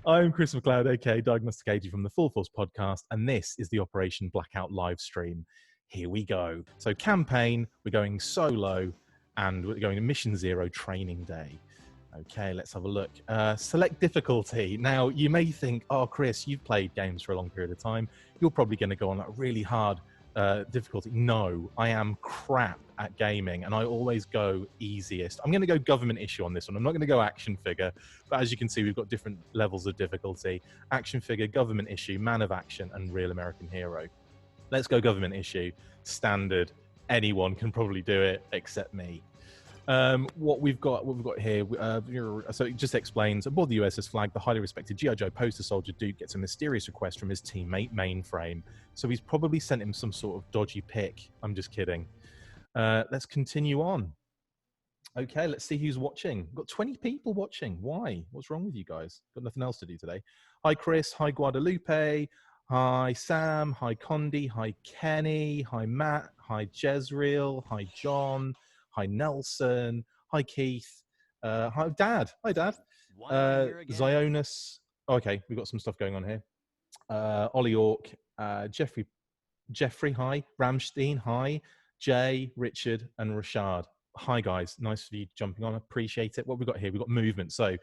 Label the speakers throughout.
Speaker 1: I'm Chris McLeod, aka Diagnostic Agent from the Full Force podcast, and this is the Operation Blackout live stream. Here we go. So, campaign, we're going solo, and we're going to Mission Zero Training Day. Okay, let's have a look. Select difficulty. Now, you may think, oh, Chris, you've played games for a long period of time. You're probably going to go on a really hard difficulty. No, I am crap at gaming, and I always go easiest. I'm going to go government issue on this one. I'm not going to go action figure, but as you can see, we've got different levels of difficulty. Action figure, government issue, man of action, and real American hero. Let's go government issue. Standard. Anyone can probably do it except me. What we've got here, so it just explains, aboard the USS Flag, the highly respected G.I. Joe poster soldier Duke gets a mysterious request from his teammate Mainframe. So he's probably sent him some sort of dodgy pic. I'm just kidding. Let's continue on. Okay, let's see who's watching. We've got 20 people watching. Why? What's wrong with you guys? Got nothing else to do today. Hi, Chris. Hi, Guadalupe. Hi, Sam. Hi, Condi. Hi, Kenny. Hi, Matt. Hi, Jezreel. Hi, John. Hi, Nelson. Hi, Keith. Hi, Dad. Hi, Dad. Zionis. Okay, we've got some stuff going on here. Ollie Ork. Jeffrey. Hi. Ramstein. Hi. Jay, Richard, and Rashad. Hi, guys. Nice for you jumping on. Appreciate it. What we've got here, we've got movement. So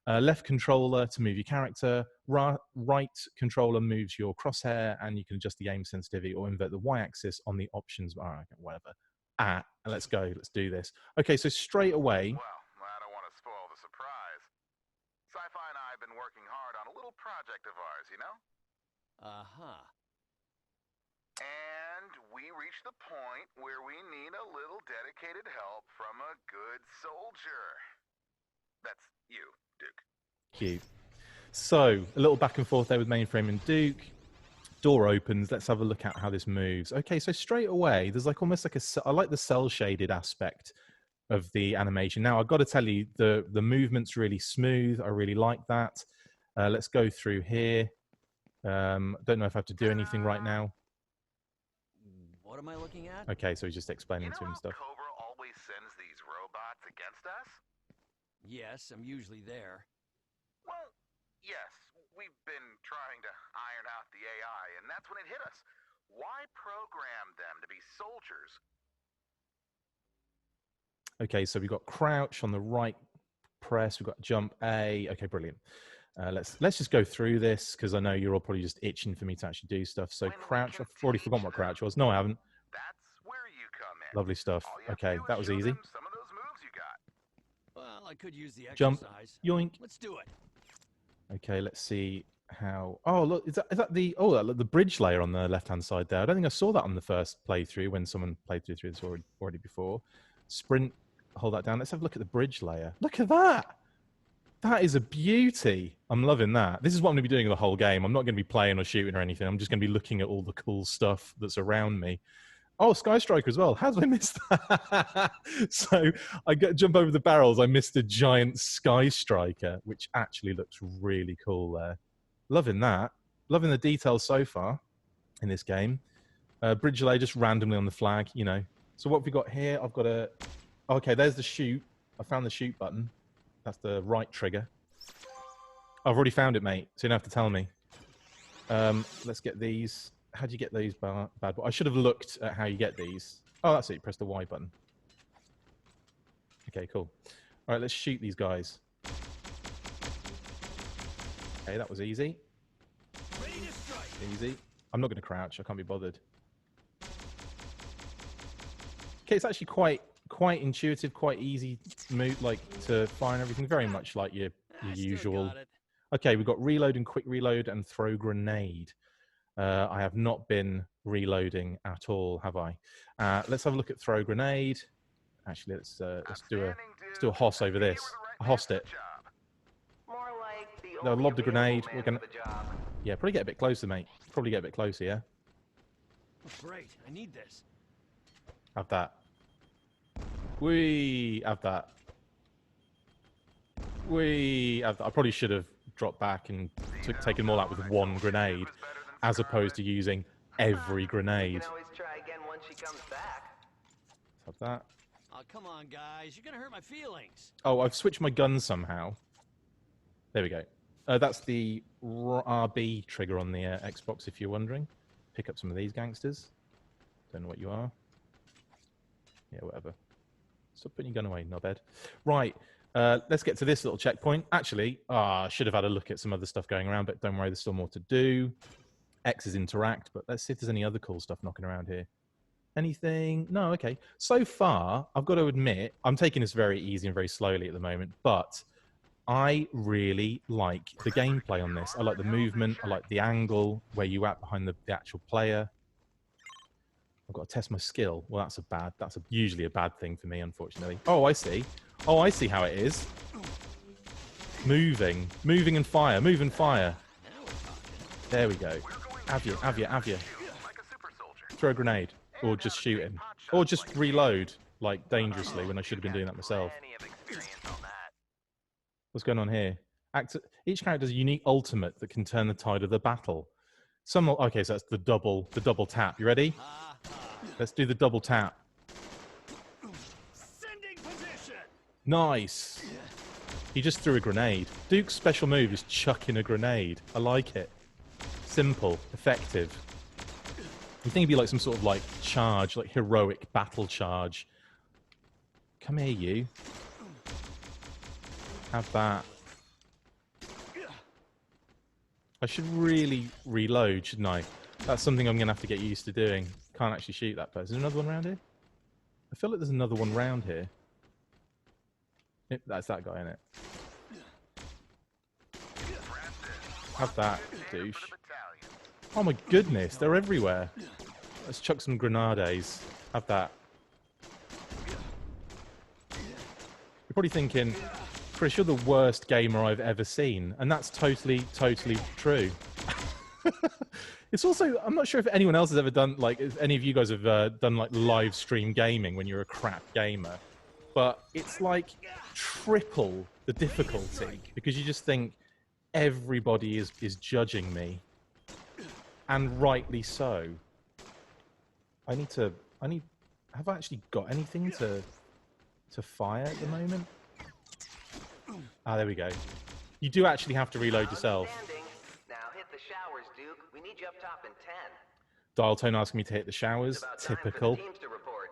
Speaker 1: left controller to move your character. Right controller moves your crosshair, and you can adjust the aim sensitivity or invert the y-axis on the options. All right, whatever. Let's go. Let's do this. Okay, so straight away.
Speaker 2: Well, I don't want to spoil the surprise. Sci-Fi and I have been working hard on a little project of ours, you know?
Speaker 3: Uh-huh.
Speaker 2: And we reached the point where we need a little dedicated help from a good soldier. That's you, Duke.
Speaker 1: Cute. So, a little back and forth there with Mainframe and Duke. Door opens. Let's have a look at how this moves. Okay, so straight away, there's like almost like I like the cel-shaded aspect of the animation. Now, I've got to tell you, the movement's really smooth. I really like that. Let's go through here. Don't know if I have to do anything right now.
Speaker 3: What am I looking at?
Speaker 1: Okay, so he's just explaining to him stuff.
Speaker 2: Cobra always sends these robots against us?
Speaker 3: Yes, I'm usually there.
Speaker 2: Well, yes, we've been trying to iron out the AI, and that's when it hit us. Why program them to be soldiers?
Speaker 1: Okay, so we've got crouch on the right press. We've got jump A. Okay, brilliant. Let's just go through this, because I know you're all probably just itching for me to actually do stuff. So crouch, I've already forgotten what crouch was. No, I haven't.
Speaker 2: That's where you come in.
Speaker 1: Lovely stuff. Okay, that was easy.
Speaker 2: Some of those moves you got.
Speaker 3: Well, I could use the exercise.
Speaker 1: Jump, yoink.
Speaker 3: Let's do it.
Speaker 1: Okay, let's see how. Oh, look, is that the the bridge layer on the left-hand side there? I don't think I saw that on the first playthrough when someone played through this already before. Sprint, hold that down. Let's have a look at the bridge layer. Look at that. That is a beauty. I'm loving that. This is what I'm going to be doing the whole game. I'm not going to be playing or shooting or anything. I'm just going to be looking at all the cool stuff that's around me. Oh, Sky Striker as well. How did I miss that? So I jump over the barrels. I missed a giant Sky Striker, which actually looks really cool there. Loving that. Loving the details so far in this game. Bridge layer just randomly on the flag, you know. So what have we got here? I've got a... Okay, there's the shoot. I found the shoot button. That's the right trigger. I've already found it, mate, so you don't have to tell me. Let's get these. How do you get these bad boy? I should have looked at how you get these. Oh, that's it. Press the Y button. Okay, cool. All right, let's shoot these guys. Okay, that was easy. Easy. I'm not going to crouch. I can't be bothered. Okay, it's actually quite intuitive, quite easy move, like to fire and everything. Very much like your usual. Okay, we've got reload and quick reload and throw grenade. I have not been reloading at all, have I? Let's have a look at throw grenade. Actually, let's do a hoss over this. I hossed it. No, lobbed a grenade. We're gonna. Yeah, probably get a bit closer, mate. Probably get a bit closer, yeah.
Speaker 3: Great, I need this.
Speaker 1: Have that. We have that. We have that. I probably should have dropped back and taken them all out with one grenade, as opposed to using every grenade. Have that.
Speaker 3: Oh, come on, guys. You're going to hurt my feelings.
Speaker 1: Oh, I've switched my gun somehow. There we go. That's the RB trigger on the Xbox, if you're wondering. Pick up some of these gangsters. Don't know what you are. Yeah, whatever. Stop putting your gun away, knobhead. Right, let's get to this little checkpoint. Actually, I should have had a look at some other stuff going around, but don't worry, there's still more to do. X is interact, but let's see if there's any other cool stuff knocking around here. Anything? No, okay. So far, I've got to admit, I'm taking this very easy and very slowly at the moment, but I really like the gameplay on this. I like the movement. I like the angle, where you at behind the actual player. I've got to test my skill. Well, that's usually a bad thing for me, unfortunately. Oh, I see. Oh, I see how it is. Moving and fire, move and fire. There we go. Have you. Throw a grenade, or just shoot him, or just reload, like, dangerously, when I should have been doing that myself. What's going on here? Each character has a unique ultimate that can turn the tide of the battle. Okay, so that's the double tap. You ready? Let's do the double tap.
Speaker 3: Sending position.
Speaker 1: Nice. He just threw a grenade. Duke's special move is chucking a grenade. I like it. Simple, effective. You think it'd be like some sort of like charge, like heroic battle charge. Come here, you. Have that. I should really reload, shouldn't I? That's something I'm going to have to get used to doing. Can't actually shoot that person. Is there another one around here? I feel like there's another one around here. That's that guy, innit? Have that, douche. Oh my goodness, they're everywhere. Let's chuck some grenades. Have that. You're probably thinking, Chris, you're the worst gamer I've ever seen. And that's totally true. It's also, I'm not sure if anyone else has ever done, like, if any of you guys have done, like, live stream gaming when you're a crap gamer. But it's, like, triple the difficulty. Because you just think, everybody is judging me. And rightly so. Have I actually got anything to fire at the moment? Ah, there we go. You do actually have to reload yourself.
Speaker 4: Now hit the showers, Duke. We need you up top in 10.
Speaker 1: Dial tone asking me to hit the showers. Typical.
Speaker 4: Teams to report.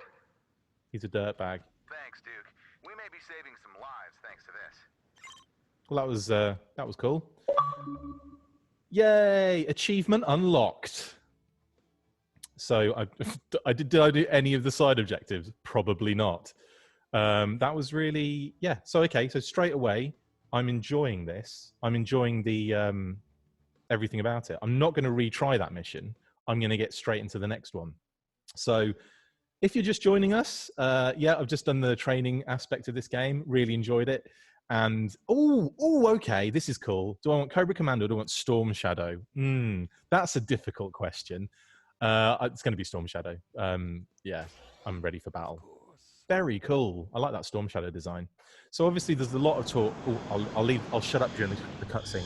Speaker 1: He's a dirtbag.
Speaker 2: Thanks, Duke. We may be saving some lives thanks to this.
Speaker 1: Well, that was cool. Yay! Achievement unlocked. So did I do any of the side objectives? Probably not. That was really, yeah. So okay, so straight away, I'm enjoying this. I'm enjoying the everything about it. I'm not going to retry that mission. I'm going to get straight into the next one. So if you're just joining us, yeah, I've just done the training aspect of this game. Really enjoyed it. And, okay, this is cool. Do I want Cobra Commando or do I want Storm Shadow? That's a difficult question. It's going to be Storm Shadow. Yeah, I'm ready for battle. Very cool. I like that Storm Shadow design. So obviously there's a lot of talk. I'll shut up during the cutscene.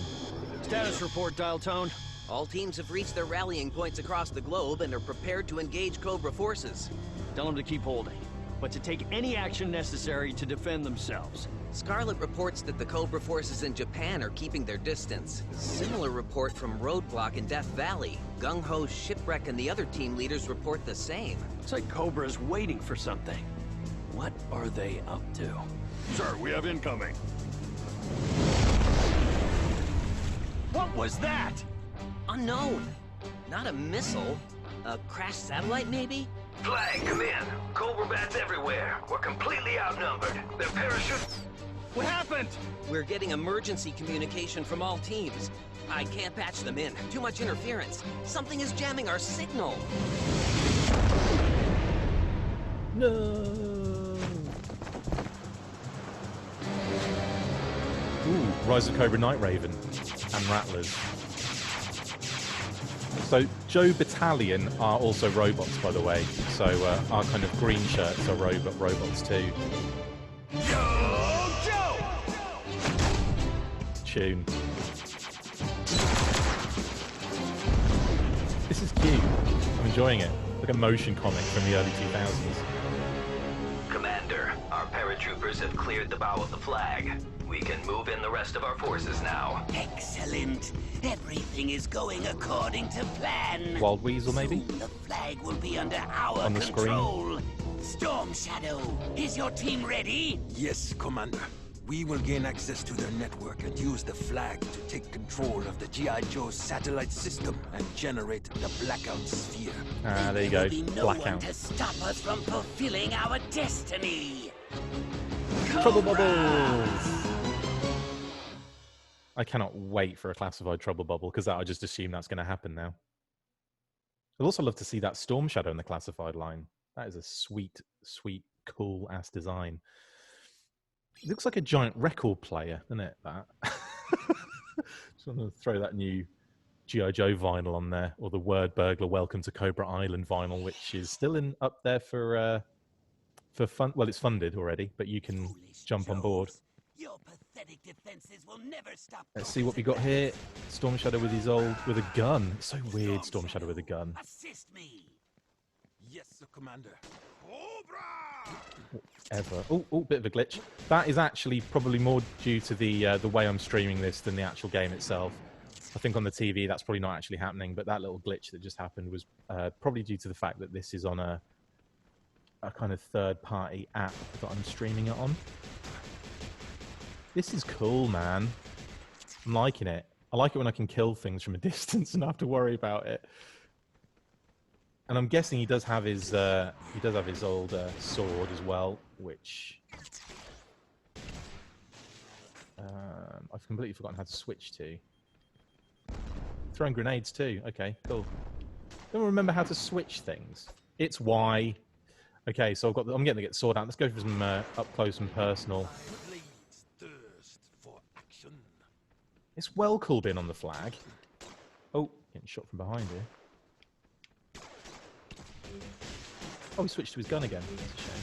Speaker 3: Status report, dial tone.
Speaker 4: All teams have reached their rallying points across the globe and are prepared to engage Cobra forces.
Speaker 3: Tell them to keep holding, but to take any action necessary to defend themselves.
Speaker 4: Scarlet reports that the Cobra forces in Japan are keeping their distance. Similar report from Roadblock in Death Valley. Gung Ho, Shipwreck, and the other team leaders report the same.
Speaker 3: Looks like Cobra is waiting for something. What are they up to?
Speaker 5: Sir, we have incoming.
Speaker 3: What was that?
Speaker 4: Unknown. Not a missile. A crashed satellite, maybe?
Speaker 6: Flag, come in. Cobra Bats everywhere. We're completely outnumbered. Their parachute...
Speaker 3: What happened?
Speaker 4: We're getting emergency communication from all teams. I can't patch them in. Too much interference. Something is jamming our signal.
Speaker 1: No. Ooh, Rise of Cobra Night Raven and Rattlers. So Joe Battalion are also robots, by the way. So our kind of green shirts are robots too.
Speaker 3: Joe!
Speaker 1: Tune. This is cute. I'm enjoying it. Like a motion comic from the early 2000s.
Speaker 6: Commander, our paratroopers have cleared the bow of the flag. We can move in the rest of our forces now.
Speaker 7: Excellent. Everything is going according to plan.
Speaker 1: Wild Weasel, maybe?
Speaker 7: Soon the flag will be under our
Speaker 1: On the
Speaker 7: control. Storm Shadow, is your team ready?
Speaker 8: Yes, Commander. We will gain access to their network and use the flag to take control of the G.I. Joe satellite system and generate the Blackout sphere.
Speaker 1: Ah, there you
Speaker 7: There
Speaker 1: go.
Speaker 7: will be no
Speaker 1: Blackout.
Speaker 7: one to stop us from fulfilling our destiny.
Speaker 1: Trouble
Speaker 7: Cobra!
Speaker 1: Bubbles! I cannot wait for a classified Trouble Bubble, because I just assume that's going to happen now. I'd also love to see that Storm Shadow in the classified line. That is a sweet, sweet, cool-ass design. It looks like a giant record player, doesn't it, that? Just want to throw that new G.I. Joe vinyl on there, or the Word Burglar Welcome to Cobra Island vinyl, which is still up there for fun. Well, it's funded already, but you can jump on board.
Speaker 7: Your pathetic defenses will never stop.
Speaker 1: Let's see what we got here. Storm Shadow with a gun. It's so weird, Storm Shadow with a gun.
Speaker 7: Assist me.
Speaker 8: Yes, sir, Commander.
Speaker 1: Ever. Oh, bit of a glitch. That is actually probably more due to the way I'm streaming this than the actual game itself. I think on the TV that's probably not actually happening, but that little glitch that just happened was probably due to the fact that this is on a kind of third-party app that I'm streaming it on. This is cool, man. I'm liking it. I like it when I can kill things from a distance and not have to worry about it. And I'm guessing he does have his old sword as well, which I've completely forgotten how to switch to. Throwing grenades too. Okay, cool. Don't remember how to switch things. It's Y. Okay, so I'm getting to get the sword out. Let's go for some up close and personal.
Speaker 8: Thirst for action.
Speaker 1: It's well cool being on the flag. Oh, getting shot from behind here. Oh, he switched to his gun again. That's a shame.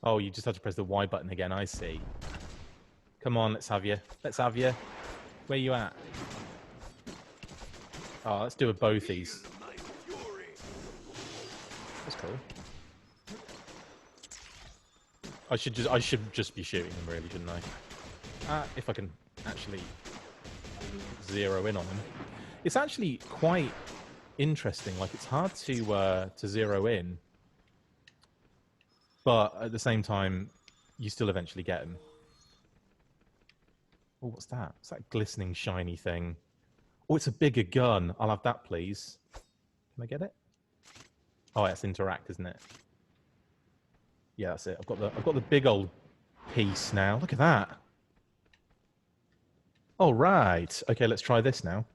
Speaker 1: Oh, you just have to press the Y button again. I see. Come on, let's have you. Let's have you. Where you at? Oh, let's do a both these. That's cool. I should just be shooting them, really, shouldn't I? If I can actually zero in on them. It's actually quite interesting. Like, it's hard to zero in, but at the same time, you still eventually get them. Oh, what's that? What's that glistening, shiny thing? Oh, it's a bigger gun. I'll have that, please. Can I get it? Oh, it's interact, isn't it? Yeah, that's it. I've got the big old piece now. Look at that. All right. Okay, let's try this now.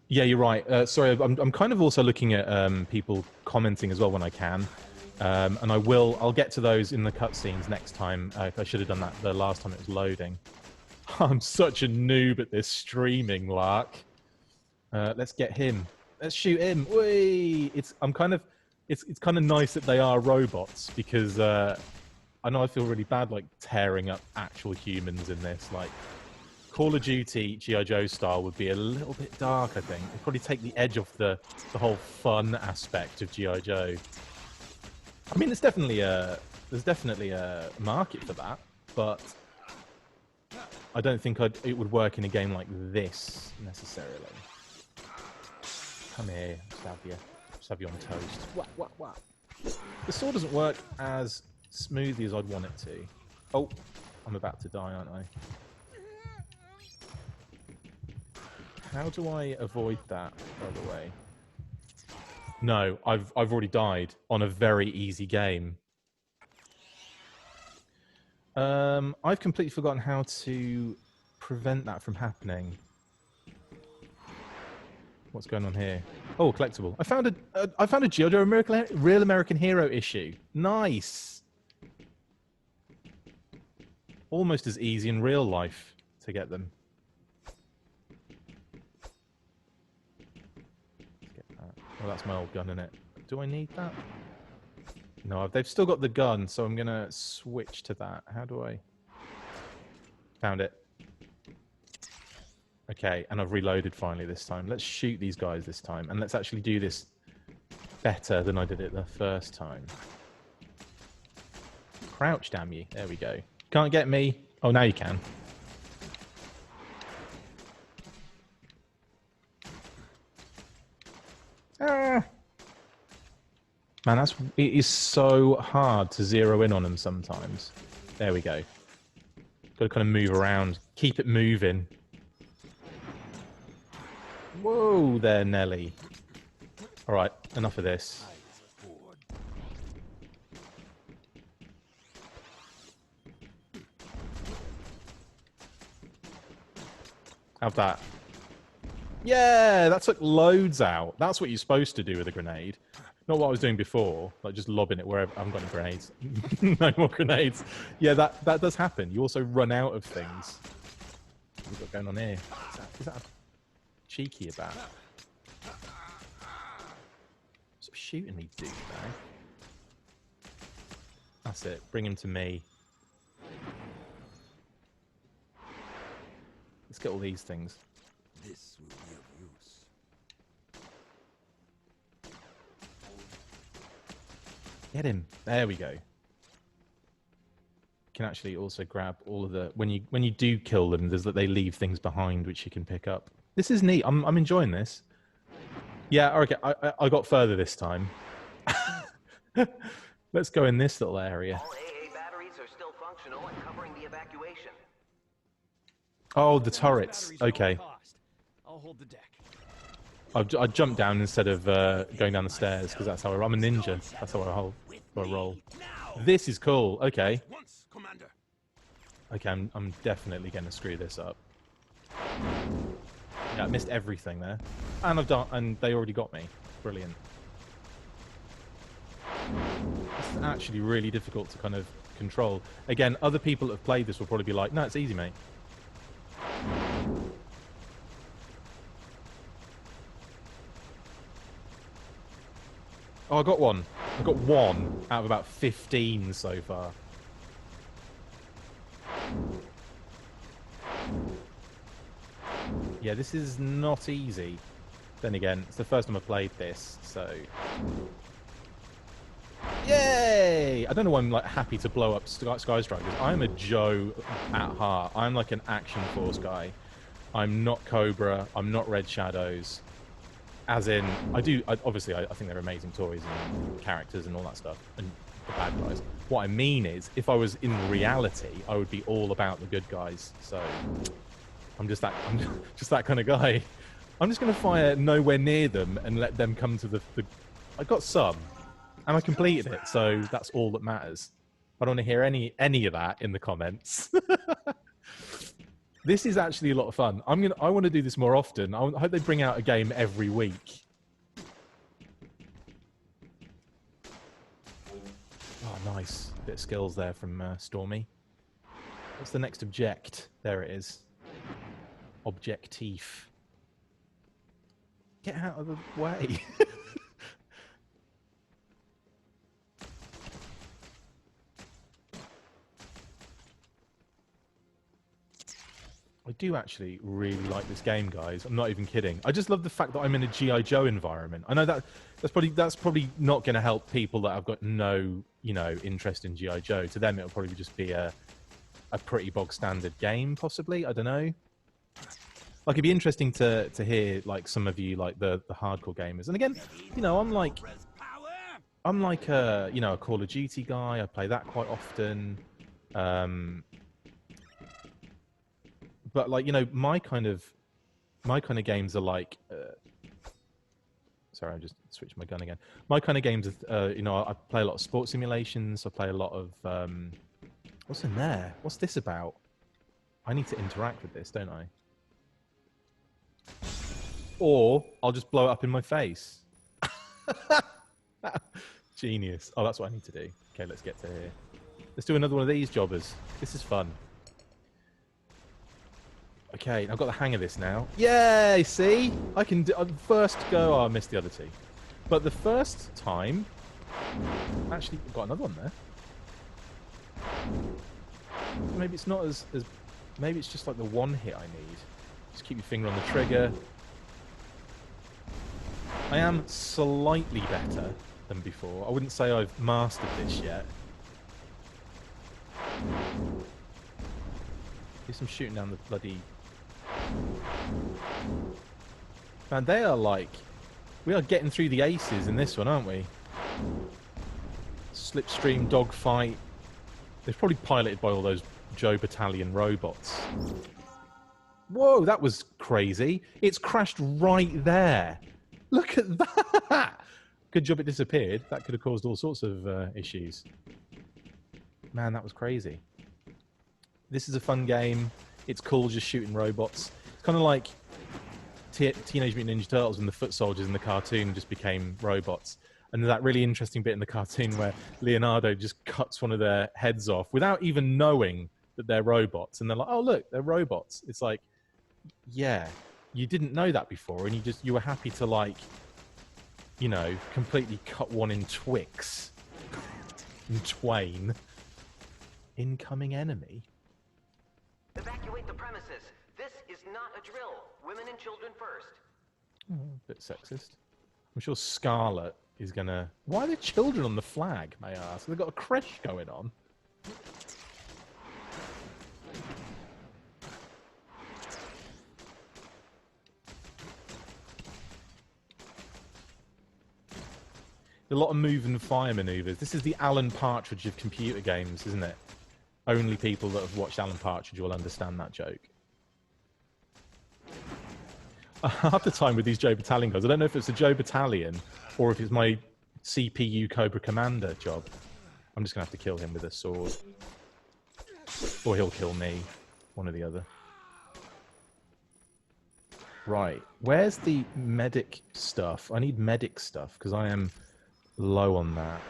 Speaker 1: Yeah, you're right. Sorry, I'm kind of also looking at people commenting as well when I can. And I'll get to those in the cutscenes next time. I should have done that the last time it was loading. I'm such a noob at this streaming, Lark. Let's get him. Let's shoot him. Whee! It's kind of nice that they are robots, because I know I feel really bad like tearing up actual humans in this. Like, Call of Duty G.I. Joe style would be a little bit dark, I think. It'd probably take the edge off the whole fun aspect of G.I. Joe. I mean, there's definitely a market for that, but I don't think it would work in a game like this necessarily. Come here, just have you on toast. What? The sword doesn't work as smoothly as I'd want it to. Oh, I'm about to die, aren't I? How do I avoid that, by the way? No, I've already died on a very easy game. I've completely forgotten how to prevent that from happening. What's going on here? Oh, collectible. I found a G.I. Joe Real American Hero issue. Nice. Almost as easy in real life to get them. Oh, that's my old gun, innit? Do I need that? No, they've still got the gun, so I'm going to switch to that. How do I... Found it. Okay, and I've reloaded finally this time. Let's shoot these guys this time, and let's actually do this better than I did it the first time. Crouch, damn you. There we go. Can't get me. Oh, now you can. Ah. Man, it is so hard to zero in on them sometimes. There we go. Got to kind of move around. Keep it moving. Whoa there, Nelly. All right, enough of this. Have that. Yeah, that took loads out. That's what you're supposed to do with a grenade. Not what I was doing before, like just lobbing it wherever. I haven't got any grenades. No more grenades. Yeah, that does happen. You also run out of things. What's we got going on here? Is that a cheeky about? Stop shooting me, dude. That's it. Bring him to me. Let's get all these things.
Speaker 8: This will be of use.
Speaker 1: Get him. There we go. You can actually also grab all of the when you do kill them. There's that they leave things behind which you can pick up. This is neat. I'm enjoying this. Yeah. Okay. I got further this time. Let's go in this little area.
Speaker 6: All AA batteries are still functional and covering the evacuation.
Speaker 1: Oh, the turrets. Okay.
Speaker 3: I'll hold the deck.
Speaker 1: I jumped down instead of going down the stairs because that's how I'm a ninja. That's how I roll. This is cool. Okay.
Speaker 8: Once, Commander.
Speaker 1: Okay, I'm definitely going to screw this up. Yeah, I missed everything there, and I've done, and they already got me. Brilliant. It's actually really difficult to kind of control. Again, other people that have played this will probably be like, "No, it's easy, mate." Oh, I got one. I got one out of about 15 so far. Yeah, this is not easy. Then again, it's the first time I played this, so... Yay! I don't know why I'm like happy to blow up Skystrikers. I'm a Joe at heart. I'm like an Action Force guy. I'm not Cobra. I'm not Red Shadows. As in, obviously, I think they're amazing toys and characters and all that stuff, and the bad guys. What I mean is, if I was in reality, I would be all about the good guys. So, I'm just that kind of guy. I'm just going to fire nowhere near them and let them come to the... I got some, and I completed it, so that's all that matters. I don't want to hear any of that in the comments. This is actually a lot of fun. I want to do this more often. I hope they bring out a game every week. Oh, nice. Bit of skills there from Stormy. What's the next object? There it is. Objectif. Get out of the way. I do actually really like this game, guys. I'm not even kidding. I just love the fact that I'm in a G.I. Joe environment. I know that's probably not going to help people that have got no, interest in G.I. Joe. To them, it'll probably just be a pretty bog standard game, possibly. I don't know. Like, it'd be interesting to hear like some of you like the hardcore gamers. And again, I'm like a Call of Duty guy. I play that quite often. But like my kind of games are like. Sorry, I just switched my gun again. My kind of games, I play a lot of sports simulations. I play a lot of. What's in there? What's this about? I need to interact with this, don't I? Or I'll just blow it up in my face. Genius. Oh, that's what I need to do. Okay, let's get to here. Let's do another one of these jobbers. This is fun. Okay, I've got the hang of this now. Yay! See? I can do... first go... Oh, I missed the other two. But the first time... Actually, I've got another one there. Maybe it's not as... Maybe it's just like the one hit I need. Just keep your finger on the trigger. I am slightly better than before. I wouldn't say I've mastered this yet. Do some shooting down the bloody... Man, they are like... We are getting through the aces in this one, aren't we? Slipstream, dogfight. They're probably piloted by all those Joe Battalion robots. Whoa, that was crazy. It's crashed right there. Look at that! Good job it disappeared. That could have caused all sorts of issues. Man, that was crazy. This is a fun game. It's cool just shooting robots. It's kind of like Teenage Mutant Ninja Turtles when the foot soldiers in the cartoon just became robots. And there's that really interesting bit in the cartoon where Leonardo just cuts one of their heads off without even knowing that they're robots. And they're like, oh, look, they're robots. It's like, yeah, you didn't know that before. And you were happy to, like, you know, completely cut one in Twix. In twain. Incoming enemy.
Speaker 4: Evacuate the premises. This is not a drill. Women and children first.
Speaker 1: Oh, a bit sexist. I'm sure Scarlet is gonna... Why are there children on the flag, may I ask? They've got a creche going on. A lot of move and fire maneuvers. This is the Alan Partridge of computer games, isn't it? Only people that have watched Alan Partridge will understand that joke. Half the time with these Joe Battalion guys, I don't know if it's a Joe Battalion or if it's my CPU Cobra Commander job. I'm just going to have to kill him with a sword. Or he'll kill me. One or the other. Right. Where's the medic stuff? I need medic stuff because I am low on that.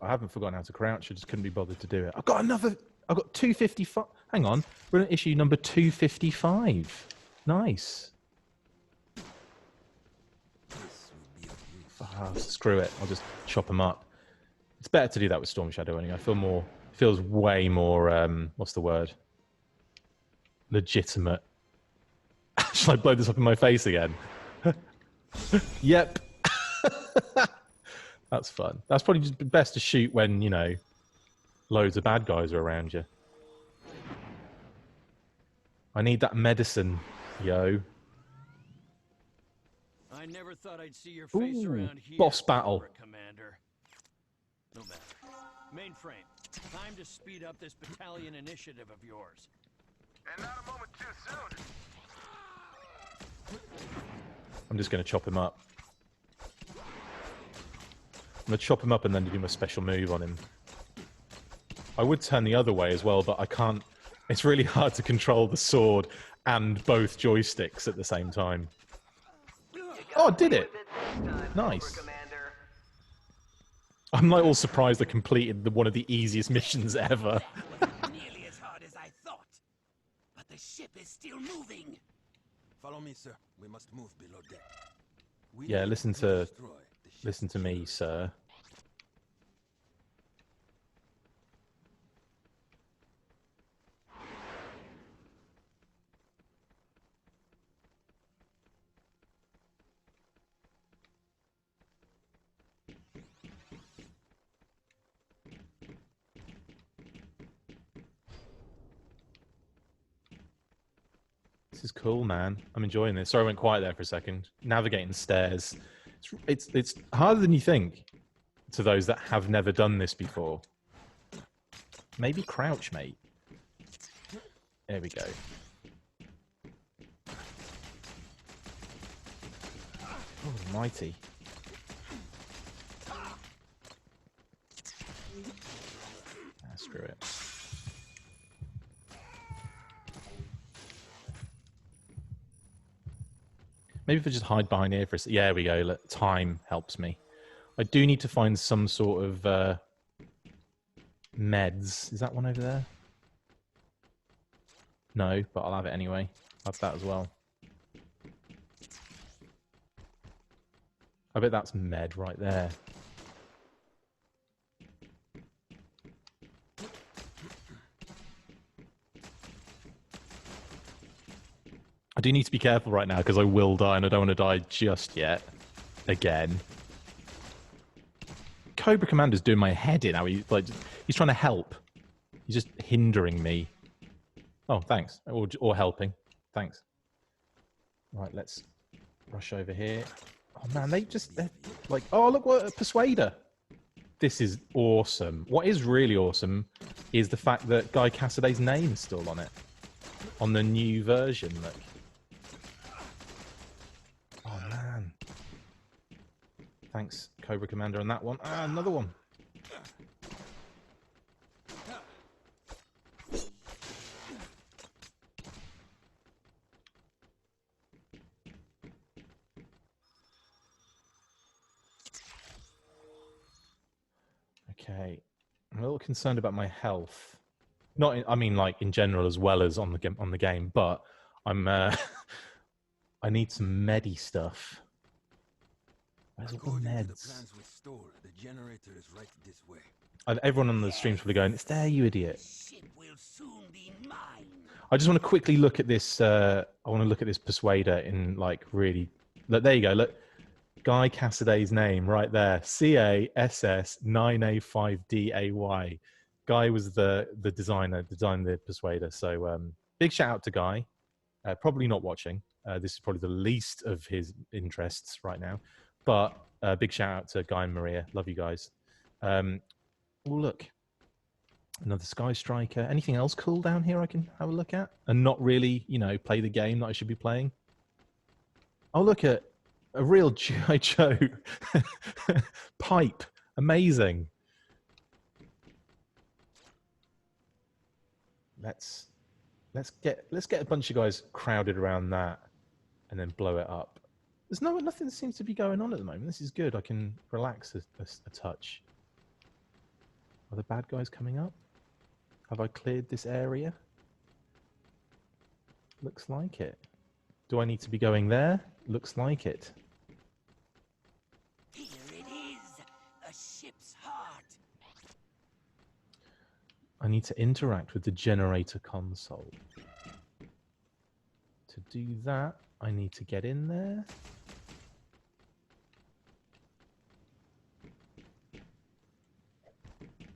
Speaker 1: I haven't forgotten how to crouch. I just couldn't be bothered to do it. I've got 255. Hang on. We're in issue number 255. Nice. Screw it. I'll just chop them up. It's better to do that with Storm Shadow anyway. I feel more... Feels way more... what's the word? Legitimate. Shall I blow this up in my face again? Yep. That's fun. That's probably just best to shoot when, you know, loads of bad guys are around you. I need that medicine, yo.
Speaker 3: I never thought I'd see your face around here.
Speaker 1: Boss battle.
Speaker 3: Commander. No matter. Mainframe. Time to speed up this battalion initiative of yours.
Speaker 2: And not a moment too soon.
Speaker 1: I'm just going to chop him up. I'm going to chop him up and then do my special move on him. I would turn the other way as well, but I can't. It's really hard to control the sword and both joysticks at the same time. Oh, I did it! Nice. I'm like all surprised I completed one of the easiest missions ever.
Speaker 7: Nearly as hard as I thought. But the ship is still moving.
Speaker 8: Follow me, sir. We must move below deck.
Speaker 1: Yeah, listen to me, sir. This is cool, man. I'm enjoying this. Sorry I went quiet there for a second. Navigating stairs. It's harder than you think to those that have never done this before. Maybe crouch, mate. There we go. Oh, mighty. Screw it. Maybe if I just hide behind here for a second. Yeah, there we go. Look, time helps me. I do need to find some sort of meds. Is that one over there? No, but I'll have it anyway. I'll have that as well. I bet that's med right there. do need to be careful right now because I will die and I don't want to die just yet. Again. Cobra Commander's doing my head in now. He's trying to help. He's just hindering me. Oh, thanks. Or helping. Thanks. Right, let's rush over here. Oh man, they're like, oh look, what a persuader. This is awesome. What is really awesome is the fact that Guy Cassiday's name is still on it. On the new version, look. Oh man. Thanks, Cobra Commander, on that one. Ah, another one. Okay. I'm a little concerned about my health. Not, I mean, like in general as well as on the game, but I'm. I need some medi stuff. Where's all the meds?
Speaker 8: The generator is right this way.
Speaker 1: Everyone on the stream's probably going, "It's there, you idiot."
Speaker 7: Ship will soon be mine.
Speaker 1: I just want to quickly look at this. I want to look at this persuader in like really. Look, there you go. Look, Guy Cassiday's name right there. CASS9A5DAY. Guy was the designer, designed the persuader. So big shout out to Guy. Probably not watching. This is probably the least of his interests right now. But big shout out to Guy and Maria. Love you guys. Oh, look. Another Sky Striker. Anything else cool down here I can have a look at? And not really, you know, play the game that I should be playing? Oh, look at a real G.I. Joe pipe. Amazing. Let's get a bunch of guys crowded around that and then blow it up. There's nothing seems to be going on at the moment. This is good. I can relax a touch. Are the bad guys coming up? Have I cleared this area? Looks like it. Do I need to be going there? Looks like it.
Speaker 7: Here it is, a ship's heart.
Speaker 1: I need to interact with the generator console. To do that, I need to get in there.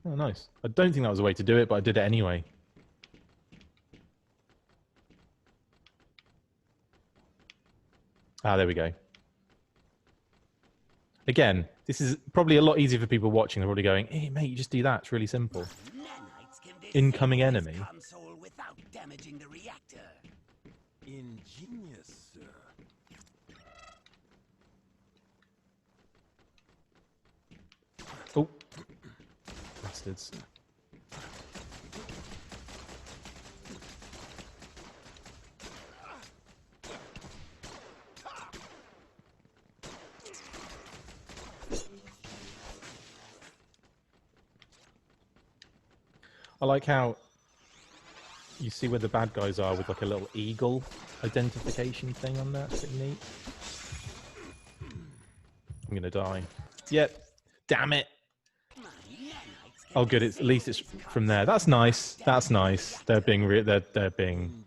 Speaker 1: Oh, nice. I don't think that was the way to do it, but I did it anyway. Ah, there we go. Again, this is probably a lot easier for people watching. They're probably going, hey, mate, you just do that. It's really simple. Incoming enemy.
Speaker 7: Console without damaging the reactor.
Speaker 8: Ingenious, sir.
Speaker 1: Oh. Bastards. I like how you see where the bad guys are with like a little eagle identification thing on there. It's pretty neat. I'm gonna die. Yep. Damn it. Oh, good. At least it's from there. That's nice. That's nice. They're being they're being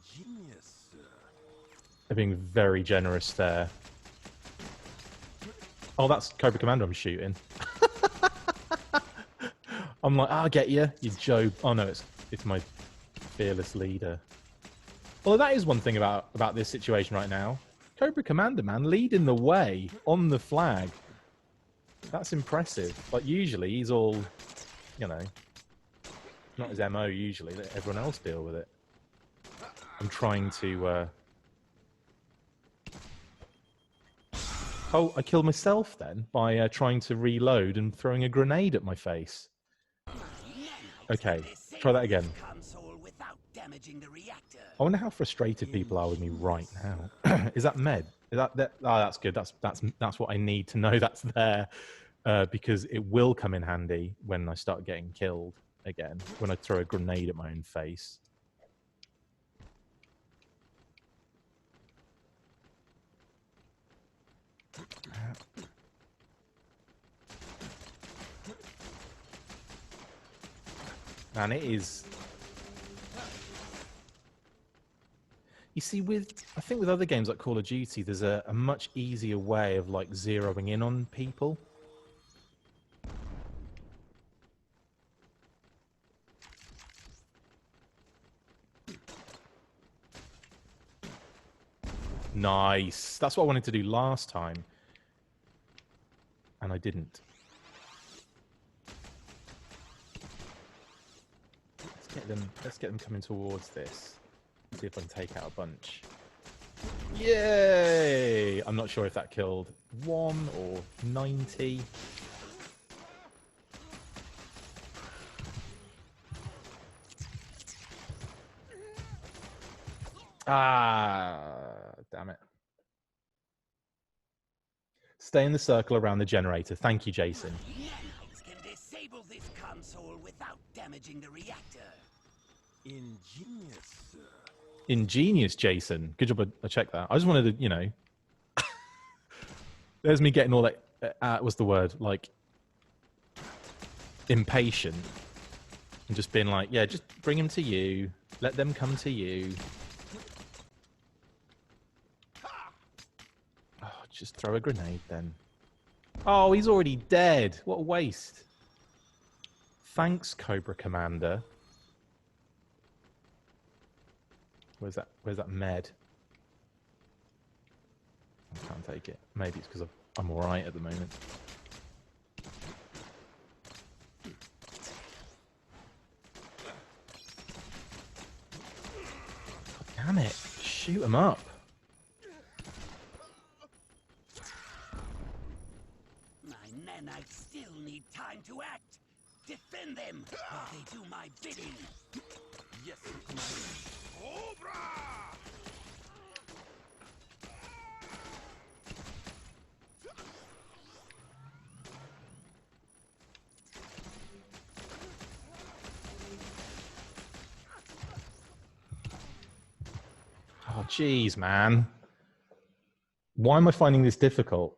Speaker 1: very generous there. Oh, that's Cobra Commander I'm shooting. I'm like, I'll get you, you Joe. Oh no, it's my fearless leader. Well, that is one thing about this situation right now. Cobra Commander, man, leading the way on the flag. That's impressive. Like usually he's all, you know, not his MO usually. Let everyone else deal with it. I'm trying to. Oh, I killed myself then by trying to reload and throwing a grenade at my face. Okay, try that again. I wonder how frustrated people are with me right now. Is that med? Is that? Oh, that's good. That's what I need to know. That's there because it will come in handy when I start getting killed again. When I throw a grenade at my own face. Man, it is. You see, I think with other games like Call of Duty, there's a much easier way of like zeroing in on people. Nice. That's what I wanted to do last time. And I didn't. Let's get them coming towards this. See if I can take out a bunch. Yay! I'm not sure if that killed 1 or 90. Ah, damn it. Stay in the circle around the generator. Thank you, Jason.
Speaker 7: Nanites can disable this console without damaging the reactor.
Speaker 8: Ingenious, sir.
Speaker 1: Ingenious, Jason. Good job I checked that. I just wanted to, you know... There's me getting all that... what's the word? Like... impatient. And just being like, yeah, just bring them to you. Let them come to you. Oh, just throw a grenade then. Oh, he's already dead. What a waste. Thanks, Cobra Commander. Where's that med? I can't take it. Maybe it's because I'm alright at the moment. God damn it. Shoot him up.
Speaker 7: My nanites still need time to act. Defend them while they do my bidding.
Speaker 8: Yes, Commander.
Speaker 5: Cobra!
Speaker 1: Oh, jeez, man. Why am I finding this difficult?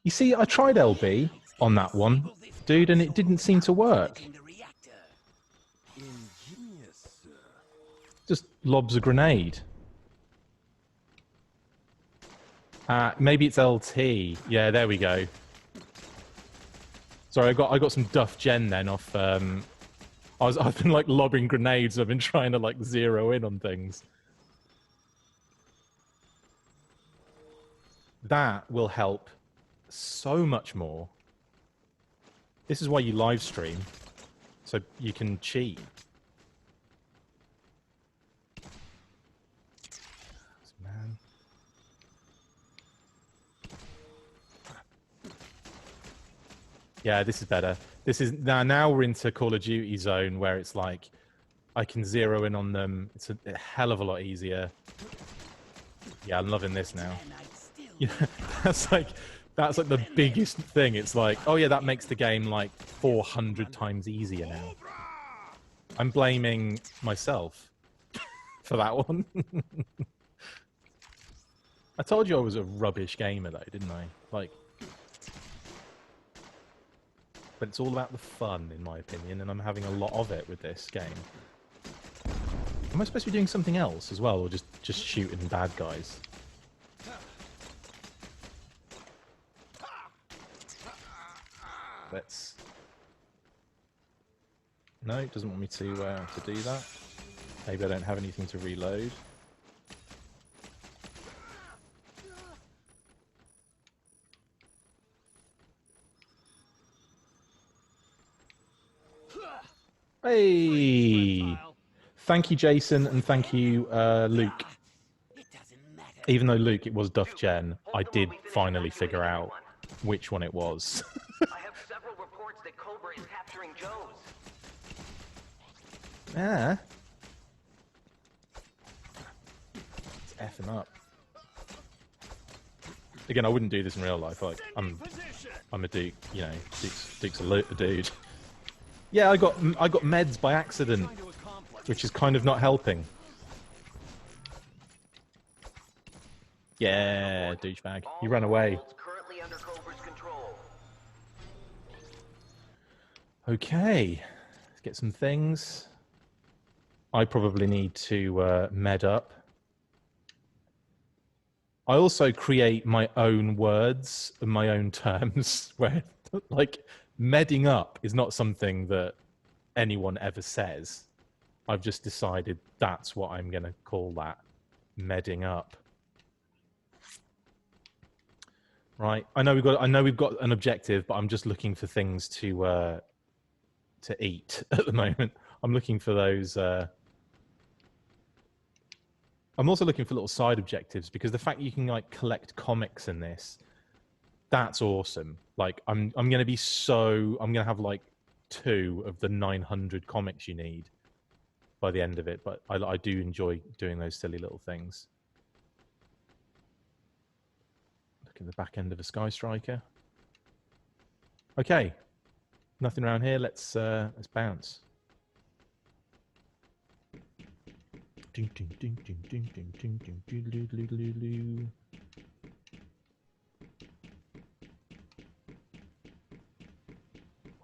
Speaker 1: You see, I tried LB on that one, dude, and it didn't seem to work.
Speaker 8: Ingenious, sir.
Speaker 1: Just lobs a grenade. Maybe it's LT. Yeah, there we go. Sorry, I got some duff gen then off. I've been like lobbing grenades. I've been trying to like zero in on things. That will help so much more. This is why you live stream, so you can cheat. Man. Yeah, this is better. This is now we're into Call of Duty zone where it's like I can zero in on them. It's a hell of a lot easier. Yeah, I'm loving this now. You know, that's like the biggest thing. It's like, oh yeah, that makes the game like 400 times easier now. I'm blaming myself for that one. I told you I was a rubbish gamer though, didn't I? Like, but it's all about the fun, in my opinion, and I'm having a lot of it with this game. Am I supposed to be doing something else as well, or just shooting bad guys? Let's... No, it doesn't want me to do that. Maybe I don't have anything to reload. Hey! Thank you, Jason, and thank you, Luke. Even though, Luke, it was Duff Gen, I did finally figure out which one it was.
Speaker 6: I have several reports that Cobra is capturing Joes.
Speaker 1: Yeah. Let's F him up. Again, I wouldn't do this in real life. Like, I'm a duke, you know. Duke's a dude. Yeah, I got meds by accident, which is kind of not helping. Yeah, douchebag. You ran away.
Speaker 6: Currently under Cobra's control.
Speaker 1: Okay, let's get some things. I probably need to med up. I also create my own words and my own terms where, like, medding up is not something that anyone ever says. I've just decided that's what I'm going to call that, medding up. Right. I know we've got an objective, but I'm just looking for things to eat at the moment. I'm looking for those. I'm also looking for little side objectives because the fact you can like collect comics in this, that's awesome. Like I'm gonna have like 2 of the 900 comics you need by the end of it. But I do enjoy doing those silly little things. Look at the back end of a Sky Striker. Okay, nothing around here. Let's bounce. What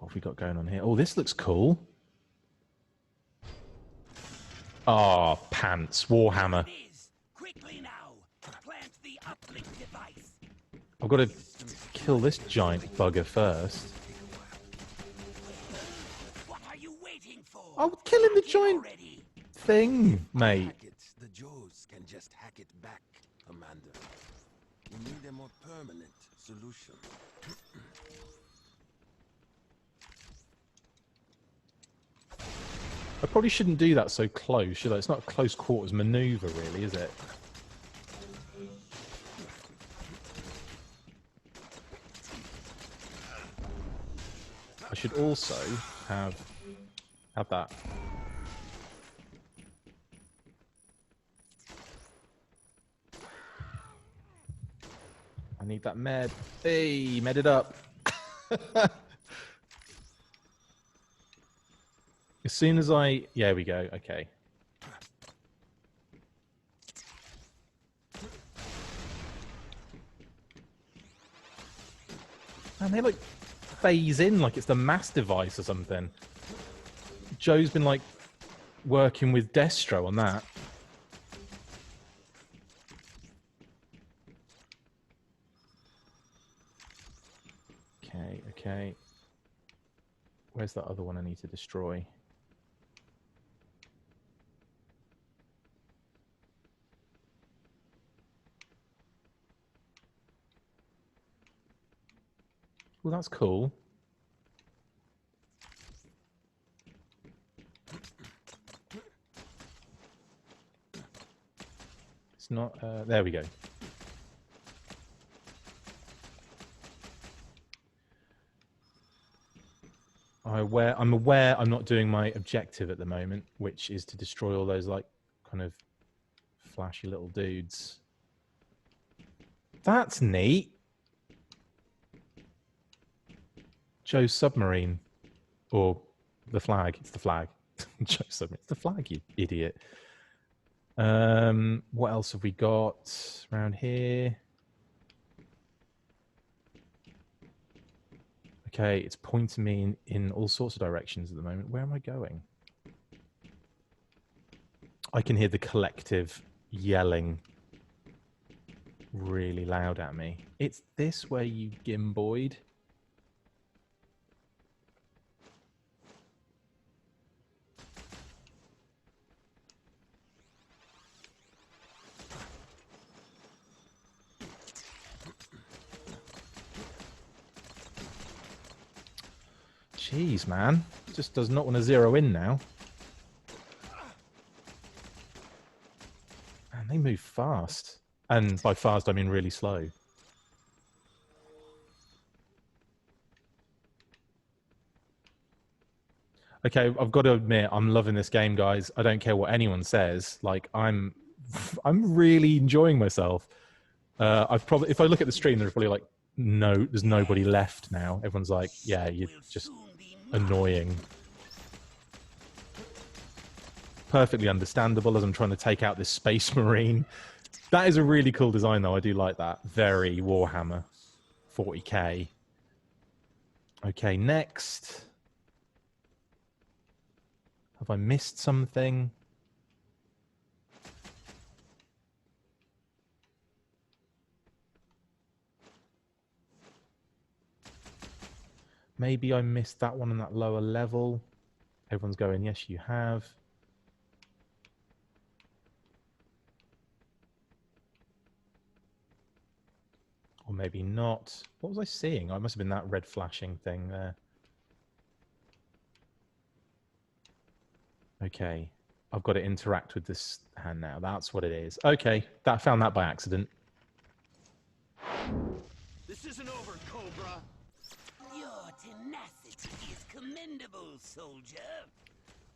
Speaker 1: have we got going on here? Oh, this looks cool. Oh, pants. Warhammer.
Speaker 7: Quickly now. Plant the uplink device.
Speaker 1: I've got to kill this giant bugger first.
Speaker 7: What are you waiting for?
Speaker 1: I'm killing the giant thing, mate.
Speaker 8: The Joes can just hack it back, Commander. We need a more permanent solution.
Speaker 1: I probably shouldn't do that so close, should I? It's not a close quarters maneuver, really, is it? I should also have that. I need that med. Hey, med it up. As soon as yeah, we go. Okay. And they like phase in like it's the mass device or something. Joe's been like working with Destro on that. Okay. Where's that other one I need to destroy? Well, that's cool. It's not... there we go. I'm aware I'm not doing my objective at the moment, which is to destroy all those, like, kind of flashy little dudes. That's neat. Joe's submarine. Or the flag. It's the flag. Joe's submarine. It's the flag, you idiot. What else have we got around here? Okay, it's pointing me in all sorts of directions at the moment. Where am I going? I can hear the collective yelling really loud at me. It's this way, you gimboid. Jeez, man. Just does not want to zero in now. Man, they move fast. And by fast, I mean really slow. Okay, I've got to admit, I'm loving this game, guys. I don't care what anyone says. Like, I'm really enjoying myself. If I look at the stream, there's probably like, there's nobody left now. Everyone's like, yeah, you're just annoying. Perfectly understandable as I'm trying to take out this Space Marine. That is a really cool design, though. I do like that. Very Warhammer. 40k. Okay, next. Have I missed something? Maybe I missed that one on that lower level. Everyone's going, yes, you have. Or maybe not. What was I seeing? Oh, it must have been that red flashing thing there. Okay. I've got to interact with this hand now. That's what it is. Okay. I found that by accident.
Speaker 3: This isn't over, Cobra.
Speaker 7: Your tenacity is commendable, soldier.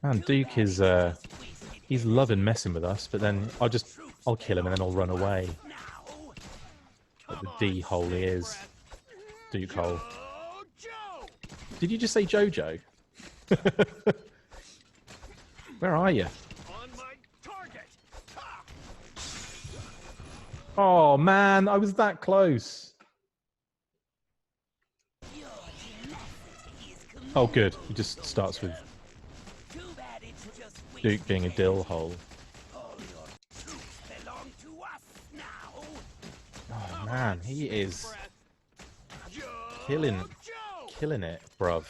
Speaker 1: Man, Duke is, he's loving messing with us, but then I'll kill him and then I'll run away. What the D hole he is. Duke hole. Did you just say Jojo? Where are you?
Speaker 3: On my target.
Speaker 1: Oh man, I was that close. Oh good, he just starts with Duke being a dill hole. Oh man, he is killing it, bruv.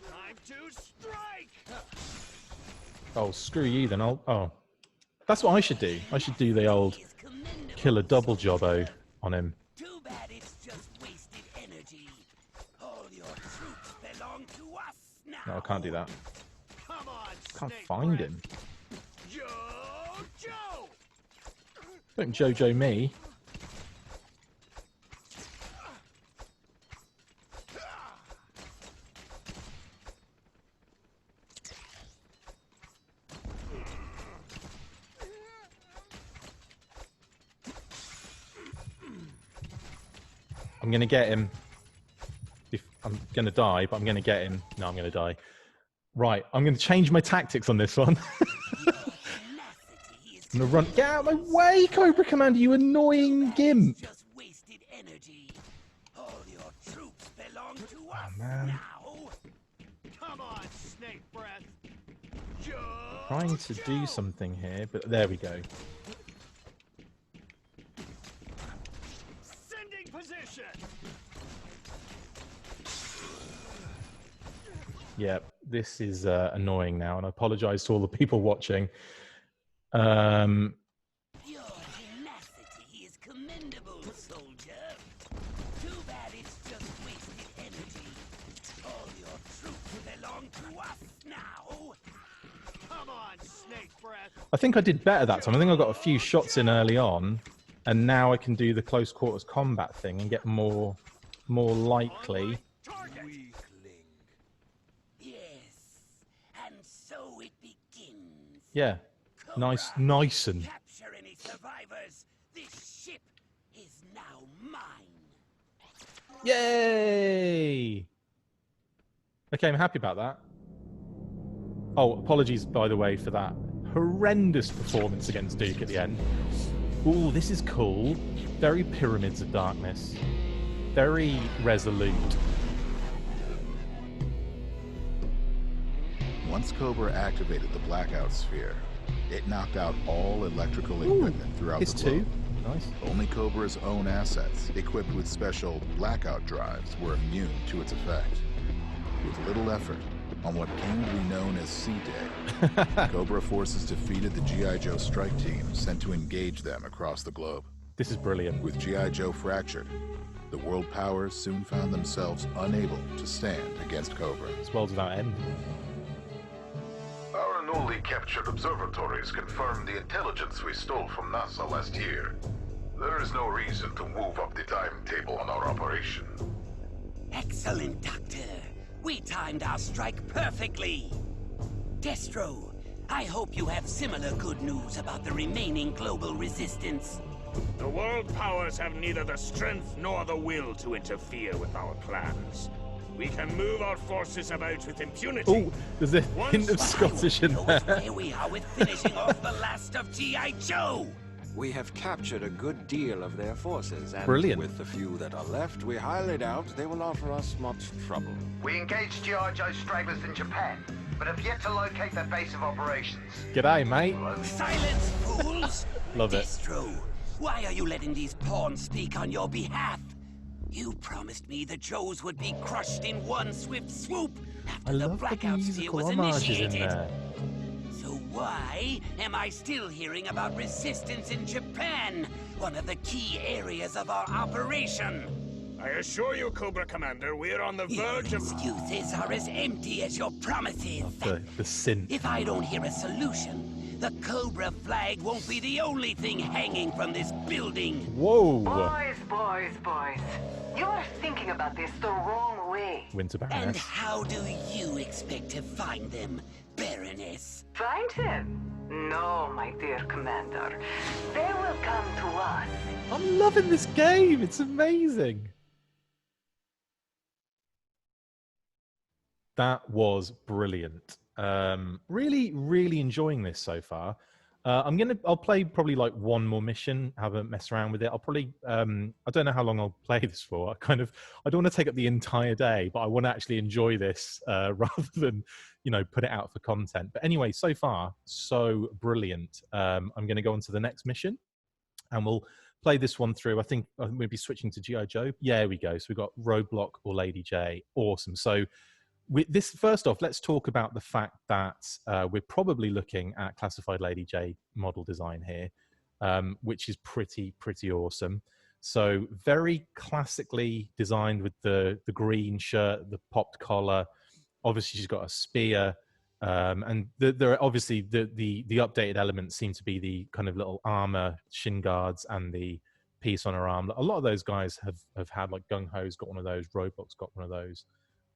Speaker 3: Time to strike.
Speaker 1: Oh, screw you then. Oh. That's what I should do. I should do the old kill a double jobbo on him.
Speaker 7: Too bad it's just wasted energy. All your troops belong to us now.
Speaker 1: No, I can't do that.
Speaker 3: Come on,
Speaker 1: Can't
Speaker 3: Snake
Speaker 1: find
Speaker 3: Breath.
Speaker 1: him.
Speaker 3: Jojo.
Speaker 1: Don't Jojo me. I'm gonna get him. I'm gonna die, but I'm gonna get him. No, I'm gonna die. Right, I'm gonna change my tactics on this one. I'm gonna run. Get out of my way, Cobra Commander, you annoying gimp!
Speaker 7: Just wasted energy. All your troops belong to us
Speaker 1: Oh man.
Speaker 7: now.
Speaker 3: Come on, Snake Breath.
Speaker 1: Trying to do something here, but there we go.
Speaker 3: Sending position.
Speaker 1: Yeah, this is annoying now, and I apologise to all the people watching.
Speaker 7: Your tenacity is commendable, soldier. Too bad it's just wasted energy. All your troops belong to us now.
Speaker 3: Come on, Snake Breath.
Speaker 1: I think I did better that time. I think I got a few shots in early on, and now I can do the close quarters combat thing and get more likely.
Speaker 3: Target.
Speaker 7: Yes, and so it begins.
Speaker 1: Yeah, nice and
Speaker 7: Capture any survivors. This ship is now mine.
Speaker 1: yay! Okay, I'm happy about that. Oh, apologies by the way for that horrendous performance against Duke at the end. Ooh, this is cool. Very Pyramids of Darkness. Very resolute.
Speaker 2: Once Cobra activated the Blackout sphere, it knocked out all electrical equipment throughout
Speaker 1: His
Speaker 2: the
Speaker 1: two.
Speaker 2: globe.
Speaker 1: Nice.
Speaker 2: Only Cobra's own assets, equipped with special Blackout drives, were immune to its effect. With little effort, on what came to be known as C-Day, Cobra forces defeated the G.I. Joe strike team sent to engage them across the globe.
Speaker 1: This is brilliant.
Speaker 2: With G.I. Joe fractured, the world powers soon found themselves unable to stand against Cobra.
Speaker 1: This world's without end.
Speaker 9: Our newly captured observatories confirm the intelligence we stole from NASA last year. There is no reason to move up the timetable on our operation.
Speaker 7: Excellent, Doctor. We timed our strike perfectly. Destro, I hope you have similar good news about the remaining global resistance.
Speaker 10: The world powers have neither the strength nor the will to interfere with our plans. We can move our forces about with impunity.
Speaker 1: Oh, there's a hint of Scottish in there.
Speaker 7: Where we are with finishing off the last of G.I. Joe.
Speaker 8: We have captured a good deal of their forces, and
Speaker 1: Brilliant.
Speaker 8: with the few that are left, we highly doubt they will offer us much trouble.
Speaker 6: We engaged G.I. Joe stragglers in Japan, but have yet to locate their base of operations.
Speaker 1: G'day, mate.
Speaker 7: Silence, fools!
Speaker 1: Love it.
Speaker 7: Destro, why are you letting these pawns speak on your behalf? You promised me the Joes would be crushed in one swift swoop after
Speaker 1: I
Speaker 7: the
Speaker 1: love the
Speaker 7: Blackout sphere
Speaker 1: musical
Speaker 7: was
Speaker 1: homages in
Speaker 7: initiated.
Speaker 1: there.
Speaker 7: So why am I still hearing about resistance in Japan, one of the key areas of our operation?
Speaker 10: I assure you, Cobra Commander, we're on the verge
Speaker 7: Your
Speaker 10: of...
Speaker 7: excuses are as empty as your promises.
Speaker 1: The synth.
Speaker 7: If I don't hear a solution, the Cobra flag won't be the only thing hanging from this building.
Speaker 1: Whoa!
Speaker 11: Boys. You are thinking about this the wrong way.
Speaker 1: Winter
Speaker 7: And
Speaker 1: Baroness.
Speaker 7: how do you expect to find them, Baroness?
Speaker 11: Find him? No, my dear Commander. They will come to us.
Speaker 1: I'm loving this game. It's amazing. That was brilliant. Really enjoying this so far. I'll play probably like one more mission, have a mess around with it. I'll probably, I don't know how long I'll play this for. I don't want to take up the entire day, but I want to actually enjoy this rather than, put it out for content. But anyway, so far, so brilliant. I'm going to go on to the next mission and we'll play this one through. I think we'll be switching to G.I. Joe. Yeah, we go. So we've got Roadblock or Lady J. Awesome. So this first off, let's talk about the fact that we're probably looking at classified Lady J model design here, which is pretty awesome. So very classically designed with the green shirt, the popped collar. Obviously, she's got a spear, and there are obviously the updated elements seem to be the kind of little armor, shin guards, and the piece on her arm. A lot of those guys have had, like Gung Ho's got one of those, Roadblock's got one of those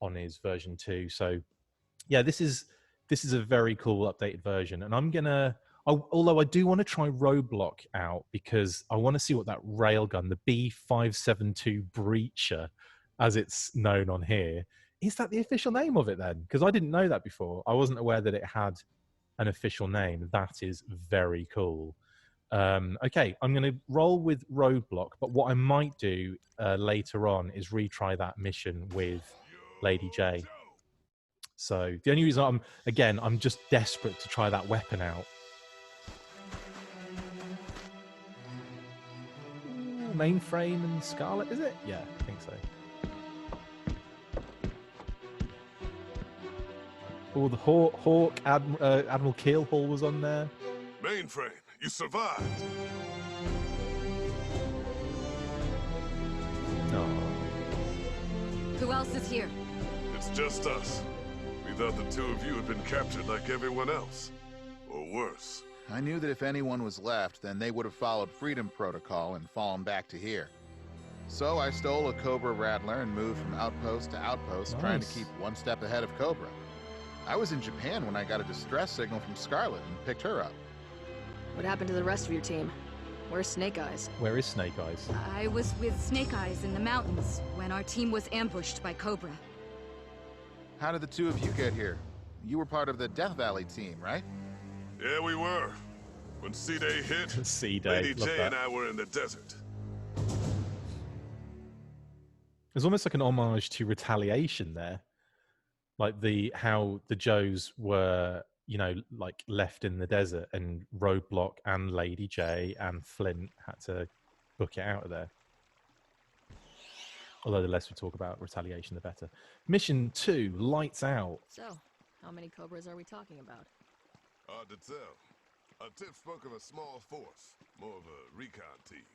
Speaker 1: on his version 2. So yeah, this is a very cool updated version, and although I do want to try Roadblock out because I want to see what that railgun, the B572 Breacher, as it's known on here, is that the official name of it then? Because I didn't know that before. I wasn't aware that it had an official name. That is very cool. Okay, I'm going to roll with Roadblock, but what I might do later on is retry that mission with Lady J. So the only reason I'm just desperate to try that weapon out. Ooh, Mainframe and Scarlet, is it? Yeah, I think so. Oh, the Hawk, Admiral Keelhaul was on there.
Speaker 5: Mainframe, you survived.
Speaker 1: No.
Speaker 12: Who else is here?
Speaker 5: It's just us. We thought the two of you had been captured like everyone else. Or worse.
Speaker 2: I knew that if anyone was left, then they would have followed Freedom Protocol and fallen back to here. So I stole a Cobra Rattler and moved from outpost to outpost, trying to keep one step ahead of Cobra. I was in Japan when I got a distress signal from Scarlet and picked her up.
Speaker 12: What happened to the rest of your team? Where's Snake Eyes?
Speaker 1: Where is Snake Eyes?
Speaker 12: I was with Snake Eyes in the mountains when our team was ambushed by Cobra.
Speaker 2: How did the two of you get here? You were part of the Death Valley team, right?
Speaker 5: Yeah, we were. When C-Day hit,
Speaker 1: C-Day,
Speaker 5: Lady J and I were in the desert.
Speaker 1: There's almost like an homage to Retaliation there. Like how the Joes were, like left in the desert, and Roadblock and Lady J and Flint had to book it out of there. Although the less we talk about Retaliation, the better. Mission 2, Lights Out.
Speaker 12: So, how many Cobras are we talking about?
Speaker 5: Hard to tell. Our tip spoke of a small force, more of a recon team.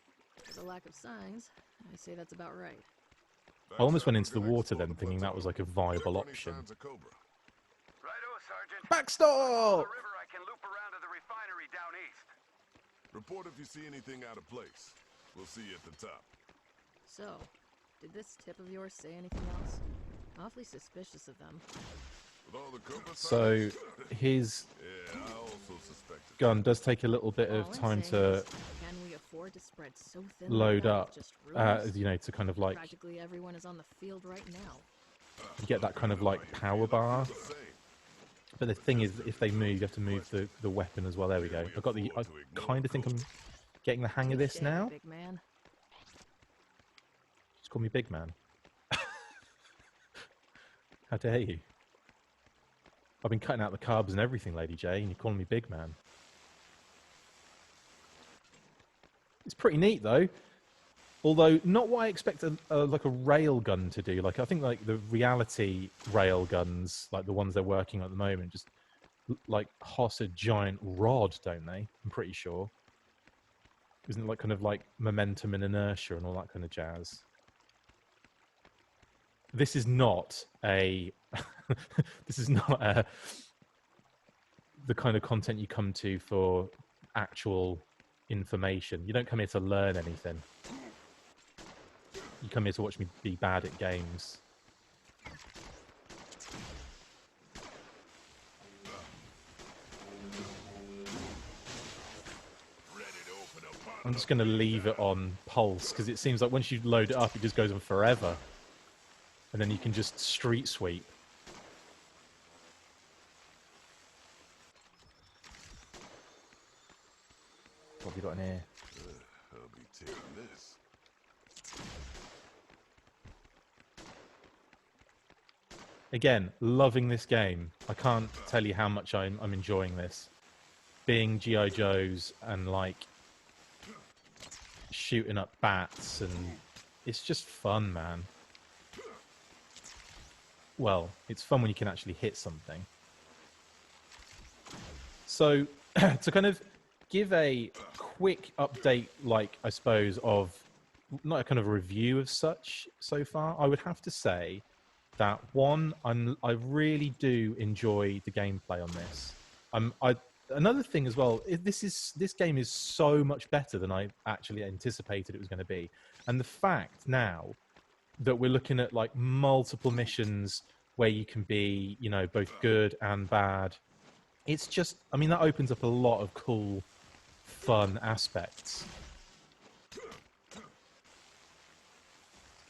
Speaker 12: For the lack of signs, I say that's about right.
Speaker 1: I almost went into the water then, thinking that was like a viable option.
Speaker 6: Righto, Sergeant.
Speaker 1: Backstop!
Speaker 6: The river, I can loop around to the refinery down east.
Speaker 5: Report if you see anything out of place. We'll see you at the top.
Speaker 12: So, did this tip of yours say anything else? Awfully suspicious of them.
Speaker 5: With all the Cobra
Speaker 1: So his gun does take a little bit of time to load up, to kind of like,
Speaker 12: practically everyone is on the field right now.
Speaker 1: you get that kind of like power bar. But the thing is, if they move, you have to move the weapon as well. There we go. I kind of think I'm getting the hang of this now.
Speaker 12: Big man.
Speaker 1: Just call me Big Man. How dare you? I've been cutting out the carbs and everything, Lady J, and you're calling me Big Man. It's pretty neat, though. Although not what I expect like a rail gun to do. Like I think like the reality rail guns, like the ones they're working on at the moment, just like hoss a giant rod, don't they? I'm pretty sure. Isn't it like kind of like momentum and inertia and all that kind of jazz? This is not a this is not the kind of content you come to for actual information. You don't come here to learn anything. You come here to watch me be bad at games. I'm just going to leave it on pulse because it seems like once you load it up, it just goes on forever. And then you can just street sweep. What have you got in here?
Speaker 5: I'll be taking this.
Speaker 1: Again, loving this game. I can't tell you how much I'm enjoying this. Being G.I. Joes and like shooting up bats, and it's just fun, man. Well, it's fun when you can actually hit something. So, to kind of give a quick update, like, I suppose, of not a kind of a review of such so far, I would have to say that, one, I really do enjoy the gameplay on this. Another thing as well, this game is so much better than I actually anticipated it was going to be. And the fact now that we're looking at like multiple missions where you can be, you know, both good and bad, it's just, I mean, that opens up a lot of cool, fun aspects. Let's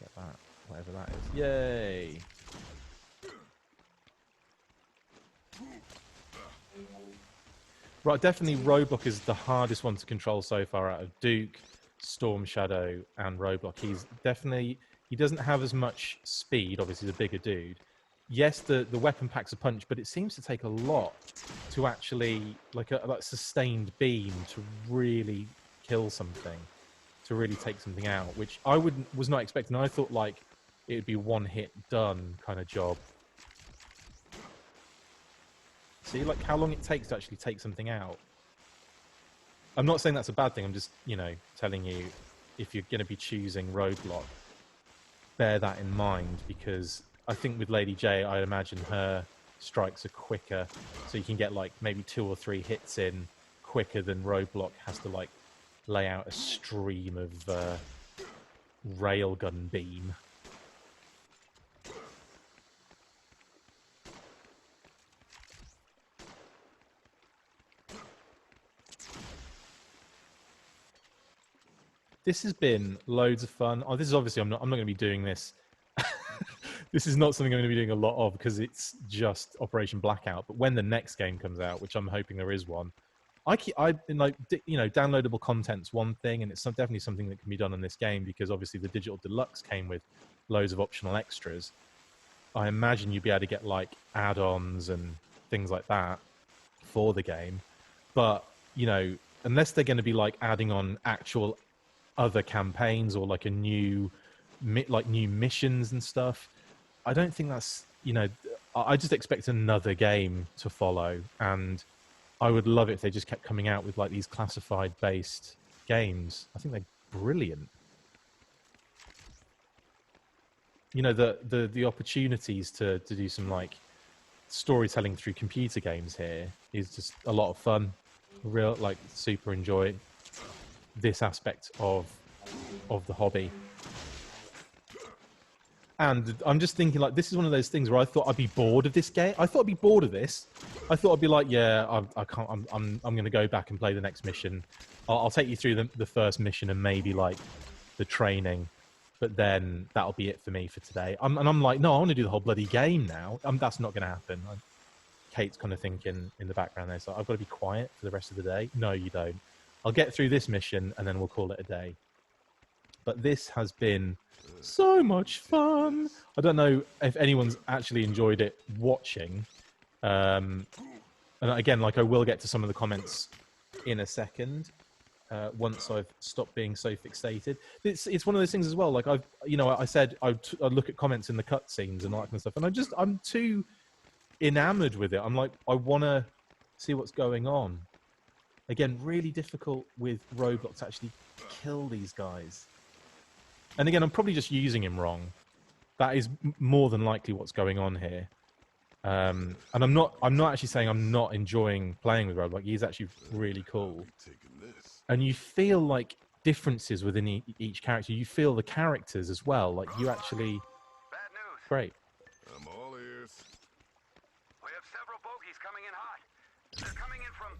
Speaker 1: get that, whatever that is. Yay! Right, definitely Roadblock is the hardest one to control so far out of Duke, Storm Shadow, and Roadblock. He's definitely, he doesn't have as much speed, obviously he's a bigger dude. Yes, the weapon packs a punch, but it seems to take a lot to actually, like a sustained beam to really kill something, to really take something out, which I was not expecting. I thought like it would be one hit done kind of job. See, like how long it takes to actually take something out. I'm not saying that's a bad thing. I'm just, you know, telling you if you're going to be choosing Roadblock, bear that in mind, because I think with Lady J, I imagine her strikes are quicker, so you can get like maybe 2 or 3 hits in quicker than Roadblock has to like lay out a stream of railgun beam. This has been loads of fun. Oh, this is obviously I'm not going to be doing this. This is not something I'm going to be doing a lot of because it's just Operation Blackout. But when the next game comes out, which I'm hoping there is one, like, you know, downloadable content's one thing, and it's definitely something that can be done in this game because obviously the Digital Deluxe came with loads of optional extras. I imagine you'd be able to get like add-ons and things like that for the game. But, you know, unless they're going to be like adding on actual other campaigns or like a new missions and stuff, I don't think that's, you know, I just expect another game to follow, and I would love it if they just kept coming out with like these classified based games. I think they're brilliant. You know, the opportunities to do some like storytelling through computer games here is just a lot of fun. Real, like, super enjoy this aspect of the hobby. And I'm just thinking, like, this is one of those things where I thought I'd be bored of this game. I thought I'd be bored of this. I thought I'd be like, yeah, I can't. I'm going to go back and play the next mission. I'll take you through the first mission and maybe like the training, but then that'll be it for me for today. And I'm like, no, I want to do the whole bloody game now. That's not going to happen. Kate's kind of thinking in the background there, so I've got to be quiet for the rest of the day. No, you don't. I'll get through this mission and then we'll call it a day. But this has been so much fun. I don't know if anyone's actually enjoyed it watching. And again, like, I will get to some of the comments in a second. once I've stopped being so fixated. It's one of those things as well. Like I said I'd look at comments in the cutscenes and all that kind of stuff, and I'm too enamored with it. I'm like, I want to see what's going on. Again, really difficult with Roadblock to actually kill these guys. And again, I'm probably just using him wrong. That is more than likely what's going on here. And I'm not actually saying I'm not enjoying playing with Roadblock. He's actually really cool. And you feel like differences within each character. You feel the characters as well. Like you actually...
Speaker 6: Bad news.
Speaker 1: Great.
Speaker 5: I'm all ears.
Speaker 6: We have several bogies coming in hot. They're coming in from...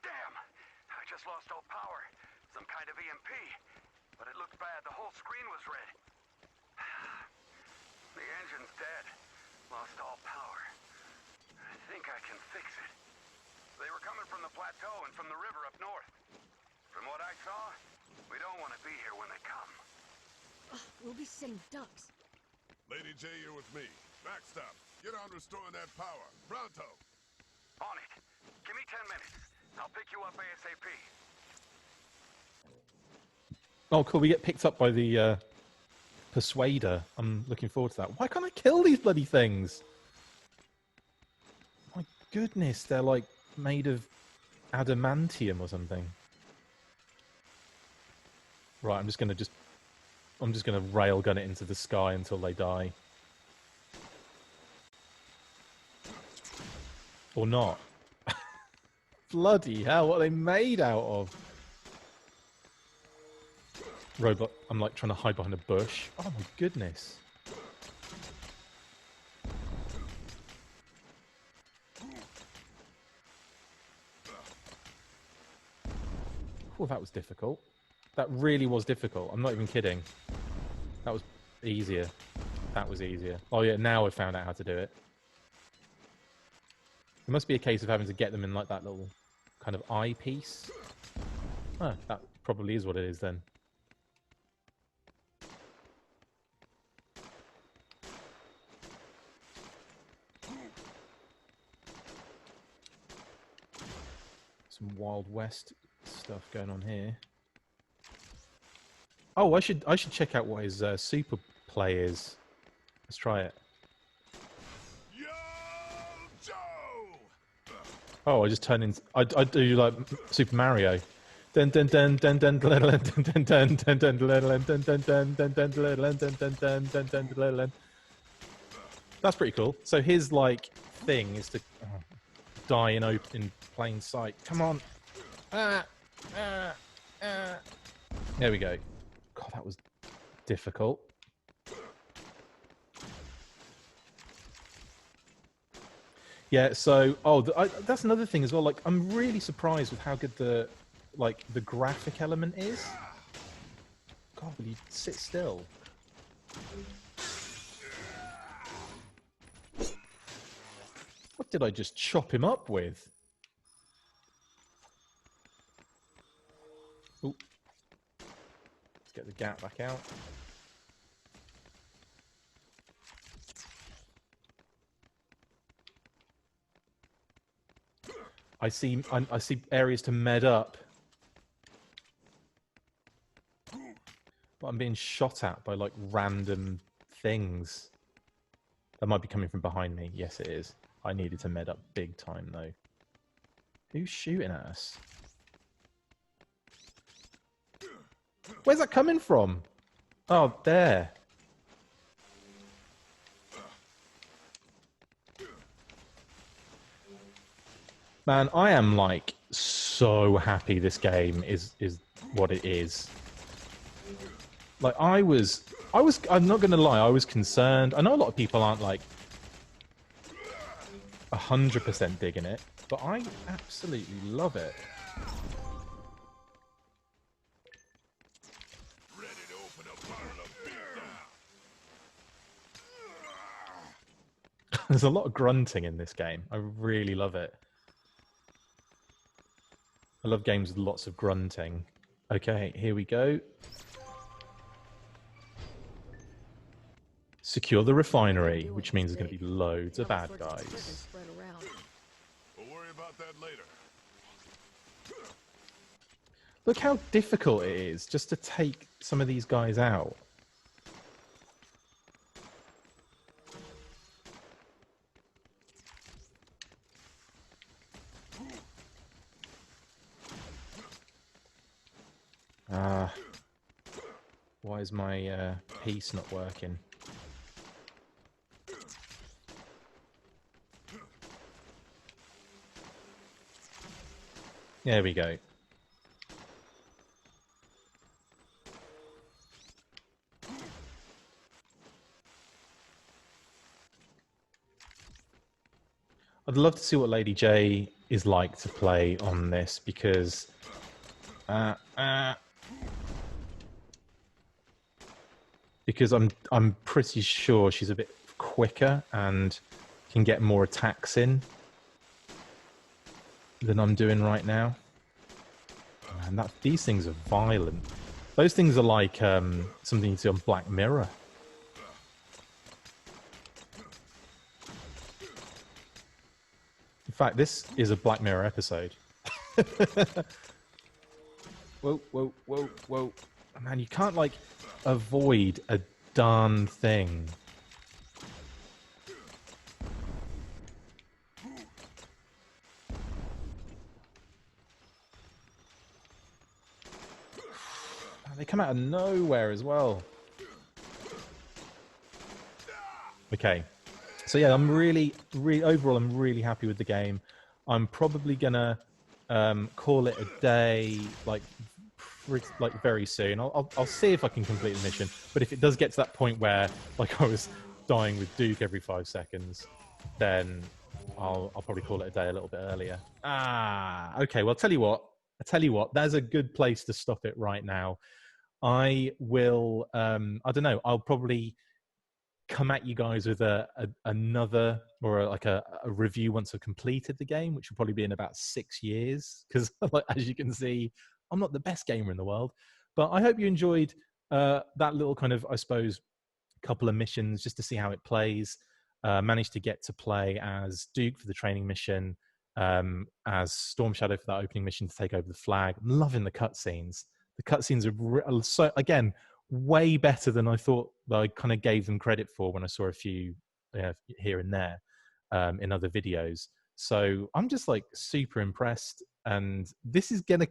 Speaker 6: Damn! I just lost all power. Some kind of EMP. But it looked bad. The whole screen was red. The engine's dead. Lost all power. I think I can fix it. They were coming from the plateau and from the river up north. From what I saw, we don't want to be here when they come.
Speaker 12: We'll be sitting ducks.
Speaker 5: Lady J, you're with me. Backstop. Get on restoring that power. Pronto.
Speaker 6: On it. Give me 10 minutes. I'll pick you up ASAP.
Speaker 1: Oh, cool. We get picked up by the Persuader. I'm looking forward to that. Why can't I kill these bloody things? My goodness, they're like made of adamantium or something. Right, I'm just gonna railgun it into the sky until they die. Or not. Bloody hell, what are they made out of? Robot, I'm like trying to hide behind a bush. Oh my goodness. Oh, that was difficult. That really was difficult. I'm not even kidding. That was easier. That was easier. Oh yeah, now I've found out how to do it. It must be a case of having to get them in like that little kind of eyepiece. Oh, that probably is what it is then. Some Wild West stuff going on here. Oh, I should check out what his super play is. Let's try it.
Speaker 5: Yo, Joe!
Speaker 1: Oh, I just turn into I do like Super Mario. Dun dun dun dun dun dun dun dun dun dun dun dun dun dun dun dun dun dun dun dun. That's pretty cool. So his like thing is to die in plain sight. Come on. There we go. God, that was difficult. Yeah, so that's another thing as well. Like, I'm really surprised with how good the graphic element is. God, will you sit still? What did I just chop him up with? Ooh. Let's get the gap back out. I see areas to med up. But I'm being shot at by like random things. That might be coming from behind me. Yes, it is. I needed to med up big time though. Who's shooting at us? Where's that coming from? Oh, there. Man, I am like so happy this game is what it is. Like I'm not gonna lie, I was concerned. I know a lot of people aren't like 100% digging it, but I absolutely love it. There's a lot of grunting in this game. I really love it. I love games with lots of grunting. Okay, here we go. Secure the refinery, which means there's going to be loads of bad guys.
Speaker 5: We'll worry about that later.
Speaker 1: Look how difficult it is just to take some of these guys out. Why is my piece not working? There we go. I'd love to see what Lady J is like to play on this because I'm pretty sure she's a bit quicker and can get more attacks in than I'm doing right now. And these things are violent. Those things are like something you see on Black Mirror. In fact, this is a Black Mirror episode. Whoa, whoa, whoa, whoa. Man, you can't, like, avoid a darn thing. They come out of nowhere as well. Okay. So yeah, I'm really overall, I'm really happy with the game. I'm probably gonna call it a day, like very soon. I'll see if I can complete the mission. But if it does get to that point where, like, I was dying with Duke every 5 seconds, then I'll probably call it a day a little bit earlier. Okay. Well, I tell you what. That's a good place to stop it right now. I will. I don't know. I'll probably come at you guys with another or a review once I've completed the game, which will probably be in about 6 years, because like, as you can see, I'm not the best gamer in the world. But I hope you enjoyed that little kind of, I suppose, couple of missions just to see how it plays. Managed to get to play as Duke for the training mission, as Storm Shadow for that opening mission to take over the flag. I'm loving the cutscenes. The cutscenes are so, again, way better than I thought that I kind of gave them credit for when I saw a few here and there in other videos. So I'm just like super impressed, and this is gonna,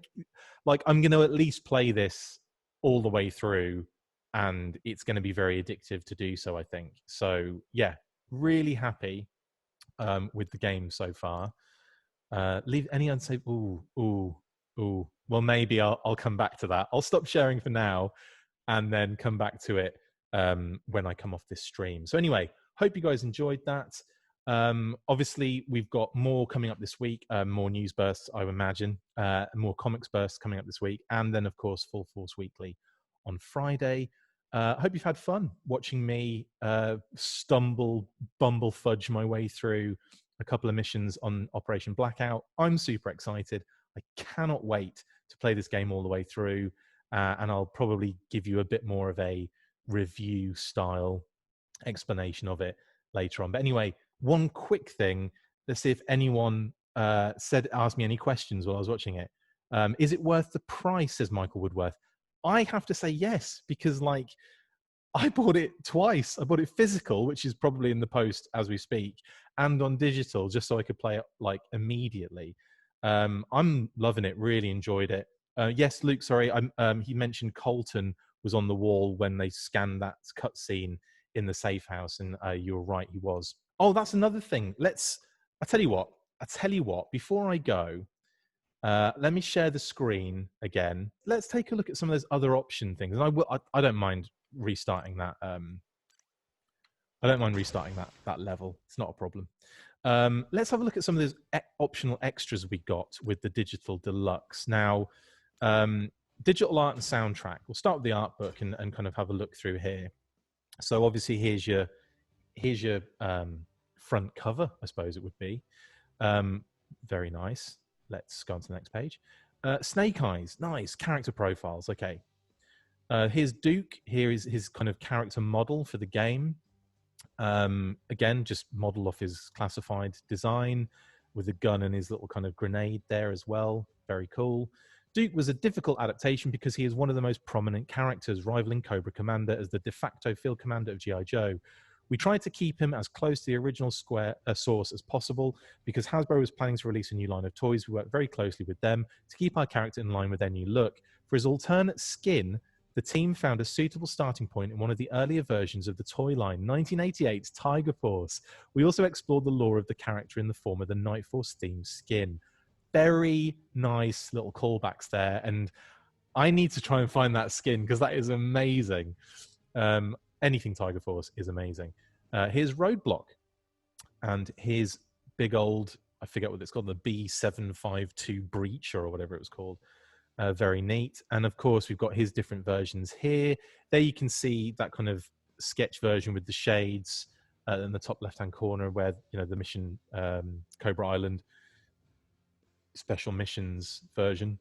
Speaker 1: like, I'm gonna at least play this all the way through, and it's gonna be very addictive to do so, I think. So yeah, really happy with the game so far. Leave any unsaved. Ooh. Well, maybe I'll come back to that. I'll stop sharing for now, and then come back to it when I come off this stream. So anyway, hope you guys enjoyed that. Obviously, we've got more coming up this week, more news bursts, I would imagine, more comics bursts coming up this week, and then, of course, Full Force Weekly on Friday. I hope you've had fun watching me bumble fudge my way through a couple of missions on Operation Blackout. I'm super excited. I cannot wait to play this game all the way through. And I'll probably give you a bit more of a review style explanation of it later on. But anyway, one quick thing. Let's see if anyone asked me any questions while I was watching it. Is it worth the price, says Michael Woodworth? I have to say yes, because like I bought it twice. I bought it physical, which is probably in the post as we speak, and on digital, just so I could play it like immediately. I'm loving it. Really enjoyed it. Yes, Luke, sorry. He mentioned Colton was on the wall when they scanned that cutscene in the safe house, and you're right, he was. Oh, that's another thing. I tell you what. Before I go, let me share the screen again. Let's take a look at some of those other option things, and I don't mind restarting that. I don't mind restarting that level. It's not a problem. Let's have a look at some of those optional extras we got with the Digital Deluxe. Now, digital art and soundtrack. We'll start with the art book and kind of have a look through here. So obviously here's your front cover, I suppose it would be. Very nice. Let's go on to the next page. Snake Eyes, nice. Character profiles, okay. Here's Duke. Here is his kind of character model for the game. Again, just model off his classified design with a gun and his little kind of grenade there as well. Very cool. Duke was a difficult adaptation because he is one of the most prominent characters, rivaling Cobra Commander as the de facto field commander of G.I. Joe. We tried to keep him as close to the original source as possible because Hasbro was planning to release a new line of toys. We worked very closely with them to keep our character in line with their new look. For his alternate skin, the team found a suitable starting point in one of the earlier versions of the toy line, 1988's Tiger Force. We also explored the lore of the character in the form of the Night Force themed skin. Very nice little callbacks there, and I need to try and find that skin because that is amazing. Anything Tiger Force is amazing. Here's Roadblock and his big old, I forget what it's called, the B752 Breach or whatever it was called. Very neat. And of course, we've got his different versions here. There you can see that kind of sketch version with the shades in the top left-hand corner where, you know, the mission, Cobra Island special missions version.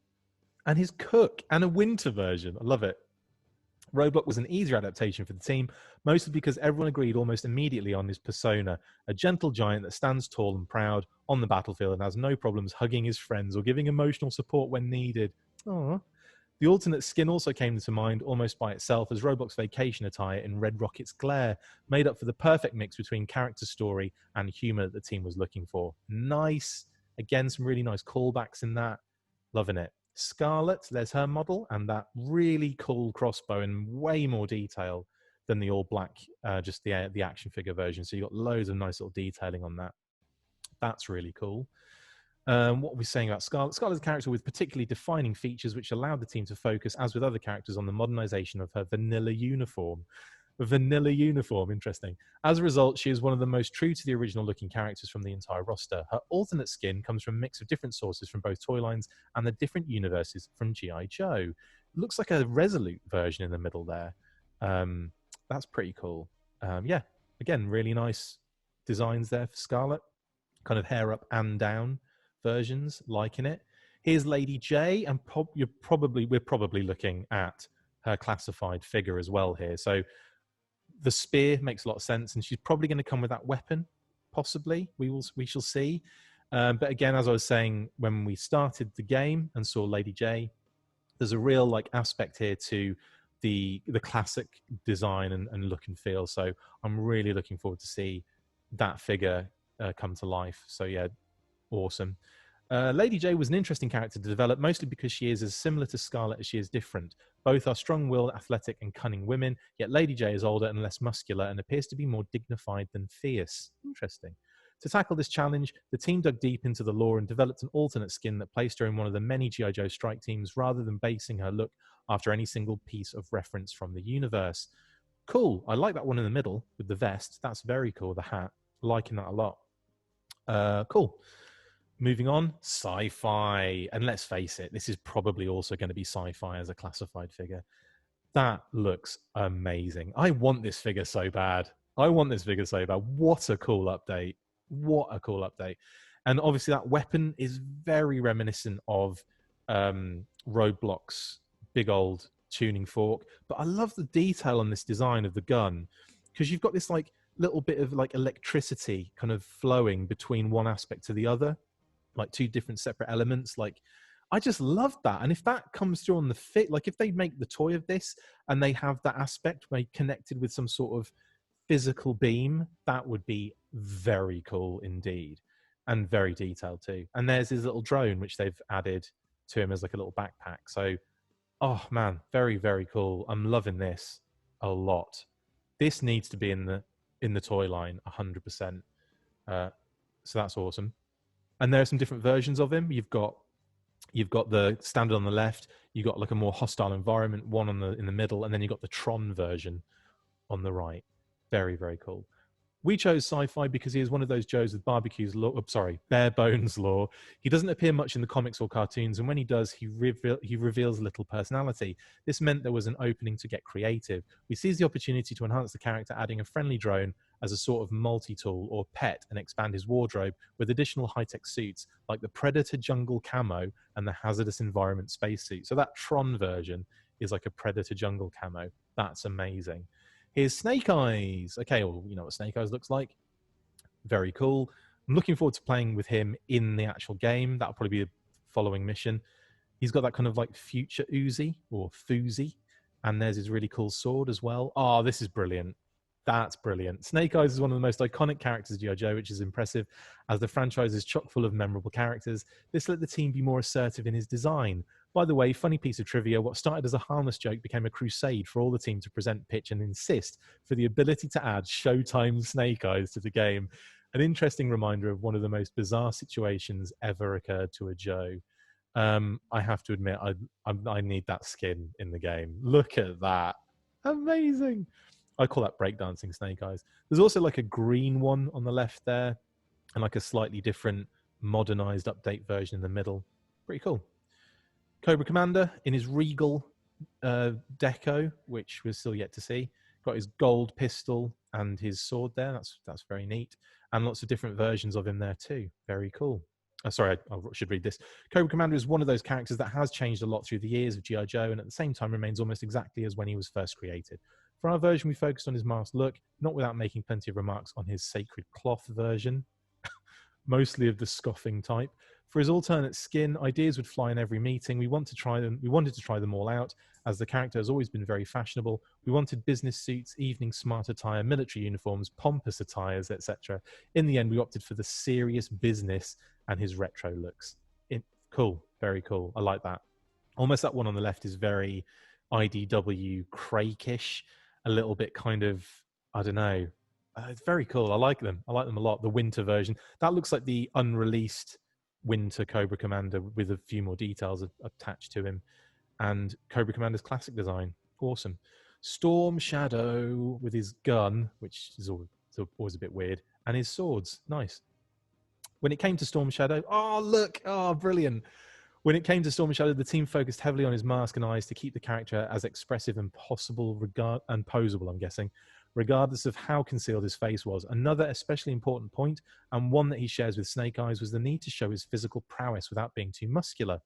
Speaker 1: And his Cook and a winter version. I love it. Roadblock was an easier adaptation for the team, mostly because everyone agreed almost immediately on his persona, a gentle giant that stands tall and proud on the battlefield and has no problems hugging his friends or giving emotional support when needed. Aww. The alternate skin also came to mind almost by itself as Roadblock's vacation attire in Red Rocket's Glare, made up for the perfect mix between character story and humour that the team was looking for. Nice. Again, some really nice callbacks in that. Loving it. Scarlet, there's her model, and that really cool crossbow in way more detail than the all black, just the action figure version. So you've got loads of nice little detailing on that. That's really cool. What are we saying about Scarlet? Scarlet's a character with particularly defining features which allowed the team to focus, as with other characters, on the modernization of her vanilla uniform. Vanilla uniform, interesting. As a result, she is one of the most true to the original looking characters from the entire roster. Her alternate skin comes from a mix of different sources from both toy lines and the different universes from G.I. Joe. It looks like a Resolute version in the middle there. That's pretty cool. Yeah, again, really nice designs there for Scarlet. Kind of hair up and down versions, liking it. Here's Lady J, and we're probably looking at her classified figure as well here. So the spear makes a lot of sense, and she's probably going to come with that weapon, possibly. We shall see. But again, as I was saying, when we started the game and saw Lady J, there's a real like aspect here to the classic design and look and feel. So I'm really looking forward to see that figure come to life. So yeah, awesome. Lady J was an interesting character to develop, mostly because she is as similar to Scarlet as she is different. Both are strong-willed, athletic, and cunning women, yet Lady J is older and less muscular and appears to be more dignified than fierce. Interesting. To tackle this challenge, the team dug deep into the lore and developed an alternate skin that placed her in one of the many G.I. Joe strike teams rather than basing her look after any single piece of reference from the universe. Cool. I like that one in the middle with the vest. That's very cool, the hat. Liking that a lot. Cool. Moving on, sci-fi. And let's face it, this is probably also going to be sci-fi as a classified figure. That looks amazing. I want this figure so bad. What a cool update. What a cool update. And obviously that weapon is very reminiscent of Roadblock's big old tuning fork. But I love the detail on this design of the gun, because you've got this like little bit of like electricity kind of flowing between one aspect to the other, like two different separate elements. Like, I just love that. And if that comes through on the fit, like if they make the toy of this and they have that aspect where connected with some sort of physical beam, that would be very cool indeed, and very detailed too. And there's his little drone, which they've added to him as like a little backpack. So, oh man, very, very cool. I'm loving this a lot. This needs to be in the toy line 100%. So that's awesome. And there are some different versions of him. You've got the standard on the left. You've got like a more hostile environment one in the middle, and then you've got the Tron version on the right. Very, very cool. We chose sci-fi because he is one of those Joes with bare bones lore. He doesn't appear much in the comics or cartoons, and when he does, he reveals little personality. This meant there was an opening to get creative. We seized the opportunity to enhance the character, adding a friendly drone as a sort of multi-tool or pet, and expand his wardrobe with additional high-tech suits like the Predator jungle camo and the hazardous environment spacesuit. So that Tron version is like a Predator jungle camo. That's amazing. Here's Snake Eyes. Okay, well, you know what Snake Eyes looks like. Very cool. I'm looking forward to playing with him in the actual game. That'll probably be a following mission. He's got that kind of like future Uzi or Fuzi, and there's his really cool sword as well. Oh, this is brilliant. That's brilliant. Snake Eyes is one of the most iconic characters of G.I. Joe, which is impressive, as the franchise is chock full of memorable characters. This let the team be more assertive in his design. By the way, funny piece of trivia, what started as a harmless joke became a crusade for all the team to present, pitch, and insist for the ability to add Showtime Snake Eyes to the game. An interesting reminder of one of the most bizarre situations ever occurred to a Joe. I have to admit, I need that skin in the game. Look at that. Amazing. I call that breakdancing Snake Eyes. There's also like a green one on the left there, and like a slightly different modernized update version in the middle. Pretty cool. Cobra Commander in his regal deco, which we're still yet to see. Got his gold pistol and his sword there. That's very neat. And lots of different versions of him there too. Very cool. Sorry, I should read this. Cobra Commander is one of those characters that has changed a lot through the years of G.I. Joe, and at the same time remains almost exactly as when he was first created. For our version, we focused on his masked look, not without making plenty of remarks on his sacred cloth version, mostly of the scoffing type. For his alternate skin, ideas would fly in every meeting. We wanted to try them all out, as the character has always been very fashionable. We wanted business suits, evening smart attire, military uniforms, pompous attires, etc. In the end, we opted for the serious business and his retro looks. Cool, very cool. I like that. Almost that one on the left is very IDW Craikish, a little bit kind of, I don't know. It's very cool. I like them. I like them a lot. The winter version. That looks like the unreleased winter Cobra Commander with a few more details attached to him. And Cobra Commander's classic design. Awesome. Storm Shadow with his gun, which is always a bit weird, and his swords. Nice. When it came to Storm Shadow, brilliant. When it came to Storm Shadow, the team focused heavily on his mask and eyes to keep the character as expressive and posable, I'm guessing, regardless of how concealed his face was. Another especially important point, and one that he shares with Snake Eyes, was the need to show his physical prowess without being too muscular.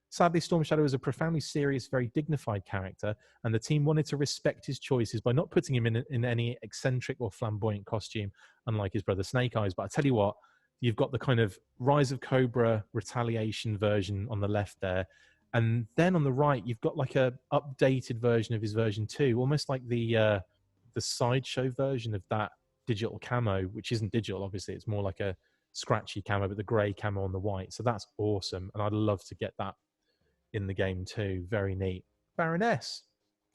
Speaker 1: Sadly, Storm Shadow is a profoundly serious, very dignified character, and the team wanted to respect his choices by not putting him in any eccentric or flamboyant costume, unlike his brother Snake Eyes. But I tell you what, you've got the kind of Rise of Cobra Retaliation version on the left there. And then on the right, you've got like a updated version of his version 2, almost like the sideshow version of that digital camo, which isn't digital, obviously. It's more like a scratchy camo, but the grey camo on the white. So that's awesome. And I'd love to get that in the game too. Very neat. Baroness.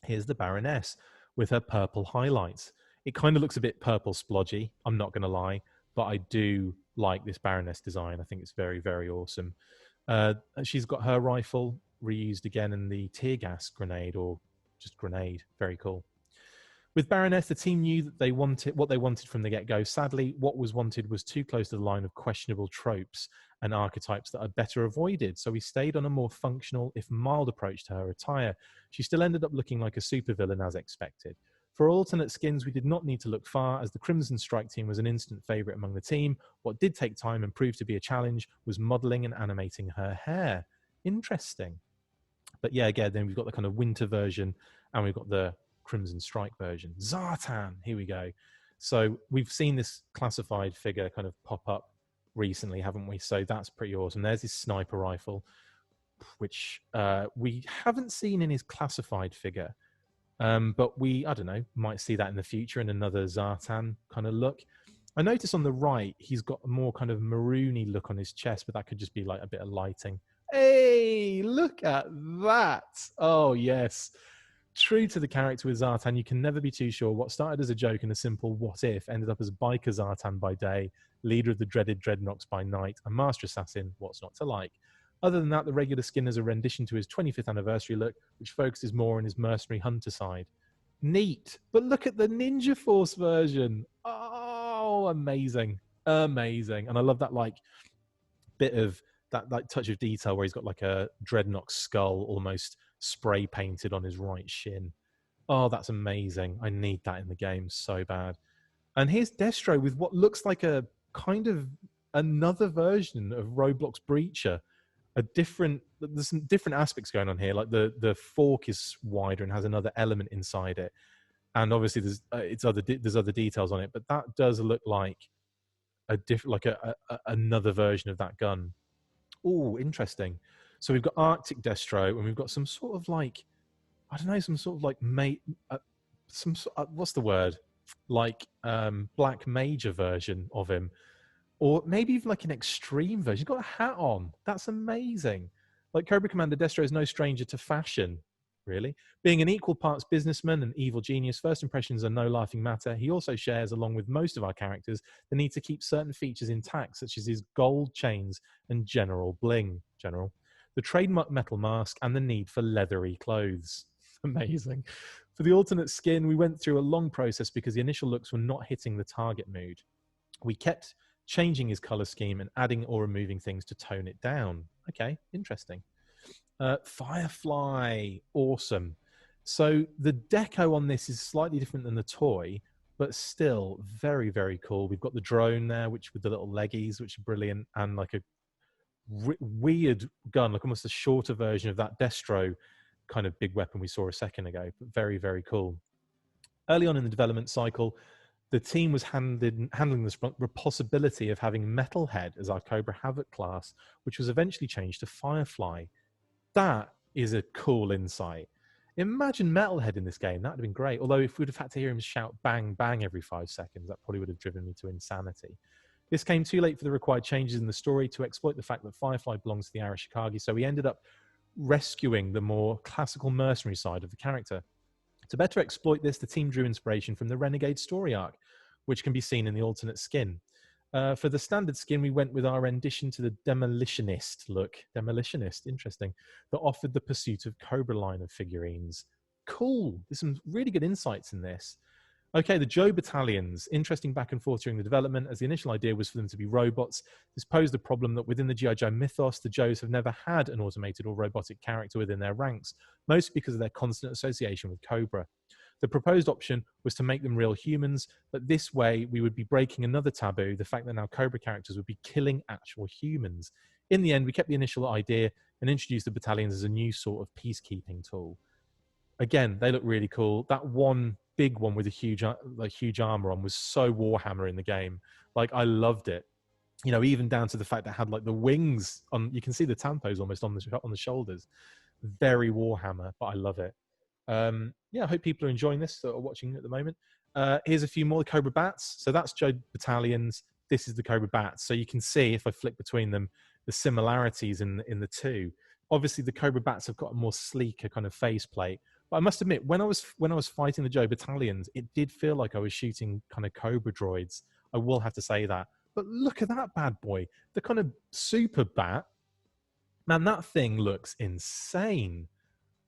Speaker 1: Here's the Baroness with her purple highlights. It kind of looks a bit purple splodgy, I'm not going to lie, but I do like this Baroness design. I think it's very, very awesome. She's got her rifle reused again in the tear gas grenade, or just grenade. Very cool. With Baroness, the team knew that what they wanted from the get-go. Sadly, what was wanted was too close to the line of questionable tropes and archetypes that are better avoided. So we stayed on a more functional, if mild, approach to her attire. She still ended up looking like a supervillain as expected. For alternate skins, we did not need to look far, as the Crimson Strike team was an instant favourite among the team. What did take time and proved to be a challenge was modelling and animating her hair. Interesting. But yeah, again, then we've got the kind of winter version, and we've got the Crimson Strike version. Zartan, here we go. So we've seen this classified figure kind of pop up recently, haven't we? So that's pretty awesome. There's his sniper rifle, which we haven't seen in his classified figure. But I don't know, might see that in the future in another Zartan kind of look. I notice on the right, he's got a more kind of maroony look on his chest, but that could just be like a bit of lighting. Hey, look at that. Oh, yes. True to the character with Zartan, you can never be too sure. What started as a joke and a simple what if ended up as biker Zartan by day, leader of the dreaded Dreadnoks by night, and master assassin, what's not to like. Other than that, the regular skin is a rendition to his 25th anniversary look, which focuses more on his mercenary hunter side. Neat. But look at the Ninja Force version. Oh, amazing. Amazing. And I love that like bit of that like touch of detail where he's got like a Dreadnought skull almost spray painted on his right shin. Oh, that's amazing. I need that in the game so bad. And here's Destro with what looks like a kind of another version of Roblox Breacher. There's some different aspects going on here. Like the fork is wider and has another element inside it, and obviously there's other details on it. But that does look like another version of that gun. Oh, interesting. So we've got Arctic Destro, and we've got some sort of like, I don't know, some sort of like what's the word? Like Black Major version of him, or maybe even like an extreme version. He's got a hat on. That's amazing. Like Cobra Commander Destro is no stranger to fashion, really. Being an equal parts businessman and evil genius, first impressions are no laughing matter. He also shares, along with most of our characters, the need to keep certain features intact, such as his gold chains and general bling. The trademark metal mask, and the need for leathery clothes. Amazing. For the alternate skin, we went through a long process because the initial looks were not hitting the target mood. We kept changing his color scheme and adding or removing things to tone it down. Okay, interesting. Firefly, awesome. So the deco on this is slightly different than the toy, but still very, very cool. We've got the drone there, which with the little leggies, which are brilliant, and like a weird gun, like almost a shorter version of that Destro kind of big weapon we saw a second ago, but very, very cool. Early on in the development cycle, the team was handling the possibility of having Metalhead as our Cobra Havoc class, which was eventually changed to Firefly. That is a cool insight. Imagine Metalhead in this game. That would have been great. Although if we'd have had to hear him shout bang, bang every 5 seconds, that probably would have driven me to insanity. This came too late for the required changes in the story to exploit the fact that Firefly belongs to the Arashikage, so we ended up rescuing the more classical mercenary side of the character. To better exploit this, the team drew inspiration from the Renegade story arc, which can be seen in the alternate skin. For the standard skin, we went with our rendition to the Demolitionist look. Demolitionist, interesting. That offered the Pursuit of Cobra line of figurines. Cool. There's some really good insights in this. Okay, the Joe battalions. Interesting back and forth during the development, as the initial idea was for them to be robots. This posed the problem that within the G.I. Joe mythos, the Joes have never had an automated or robotic character within their ranks, mostly because of their constant association with Cobra. The proposed option was to make them real humans, but this way we would be breaking another taboo, the fact that now Cobra characters would be killing actual humans. In the end, we kept the initial idea and introduced the battalions as a new sort of peacekeeping tool. Again, they look really cool. That one big one with a huge armor on was so Warhammer in the game. Like, I loved it. You know, even down to the fact that it had like the wings on. You can see the tampos almost on the shoulders. Very Warhammer, but I love it. Yeah, I hope people are enjoying this that are watching at the moment. Here's a few more Cobra Bats. So that's Joe battalions. This is the Cobra Bats. So you can see if I flick between them, the similarities in the two. Obviously, the Cobra Bats have got a more sleeker kind of faceplate. But I must admit, when I was fighting the Joe battalions, it did feel like I was shooting kind of Cobra droids. I will have to say that. But look at that bad boy, the kind of super bat. Man, that thing looks insane.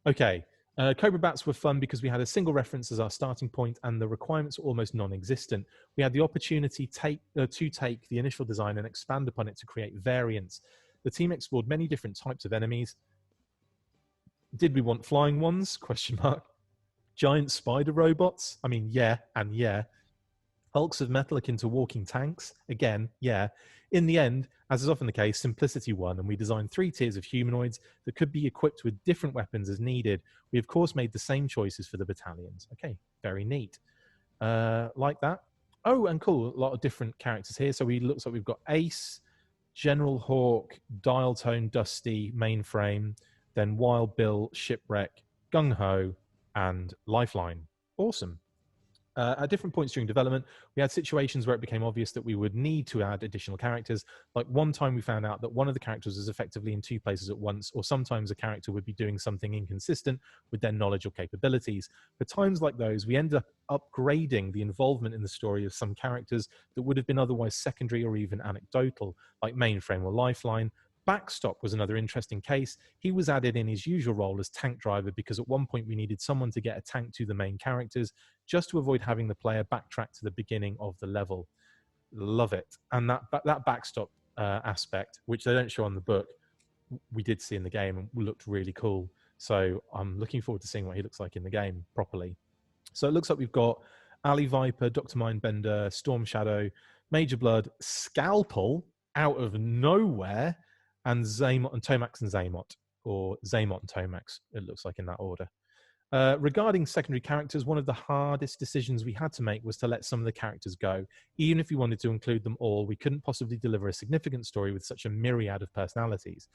Speaker 1: Okay, Cobra Bats were fun because we had a single reference as our starting point, and the requirements were almost non-existent. We had the opportunity to take the initial design and expand upon it to create variants. The team explored many different types of enemies. Did we want flying ones? Question mark. Giant spider robots? I mean, yeah, and yeah. Hulks of metal akin to walking tanks? Again, yeah. In the end, as is often the case, simplicity won, and we designed 3 tiers of humanoids that could be equipped with different weapons as needed. We, of course, made the same choices for the battalions. Okay, very neat. Like that. Oh, and cool, a lot of different characters here. So looks like we've got Ace, General Hawk, Dial Tone, Dusty, Mainframe, then Wild Bill, Shipwreck, Gung Ho, and Lifeline. Awesome. At different points during development, we had situations where it became obvious that we would need to add additional characters. Like one time we found out that one of the characters was effectively in 2 places at once, or sometimes a character would be doing something inconsistent with their knowledge or capabilities. For times like those, we ended up upgrading the involvement in the story of some characters that would have been otherwise secondary or even anecdotal, like Mainframe or Lifeline. Backstop was another interesting case. He was added in his usual role as tank driver because at one point we needed someone to get a tank to the main characters just to avoid having the player backtrack to the beginning of the level. Love it. And that backstop aspect, which they don't show on the book, we did see in the game and looked really cool. So I'm looking forward to seeing what he looks like in the game properly. So it looks like we've got Ali Viper, Dr. Mindbender, Storm Shadow, Major Blood, Scalpel out of nowhere, and Zaymot and Tomax and Zaymot, or Zaymot and Tomax, it looks like in that order. Regarding secondary characters, one of the hardest decisions we had to make was to let some of the characters go. Even if we wanted to include them all, we couldn't possibly deliver a significant story with such a myriad of personalities.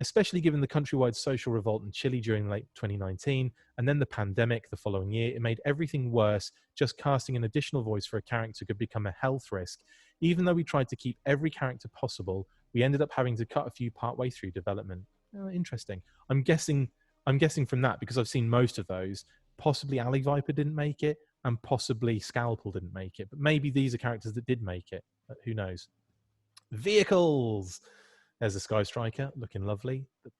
Speaker 1: especially given the countrywide social revolt in Chile during late 2019, and then the pandemic the following year. It made everything worse. Just casting an additional voice for a character could become a health risk. Even though we tried to keep every character possible, we ended up having to cut a few partway through development. Oh, interesting. I'm guessing from that, because I've seen most of those, possibly Alley Viper didn't make it, and possibly Scalpel didn't make it. But maybe these are characters that did make it. Who knows? Vehicles. There's a Sky Striker, looking lovely. The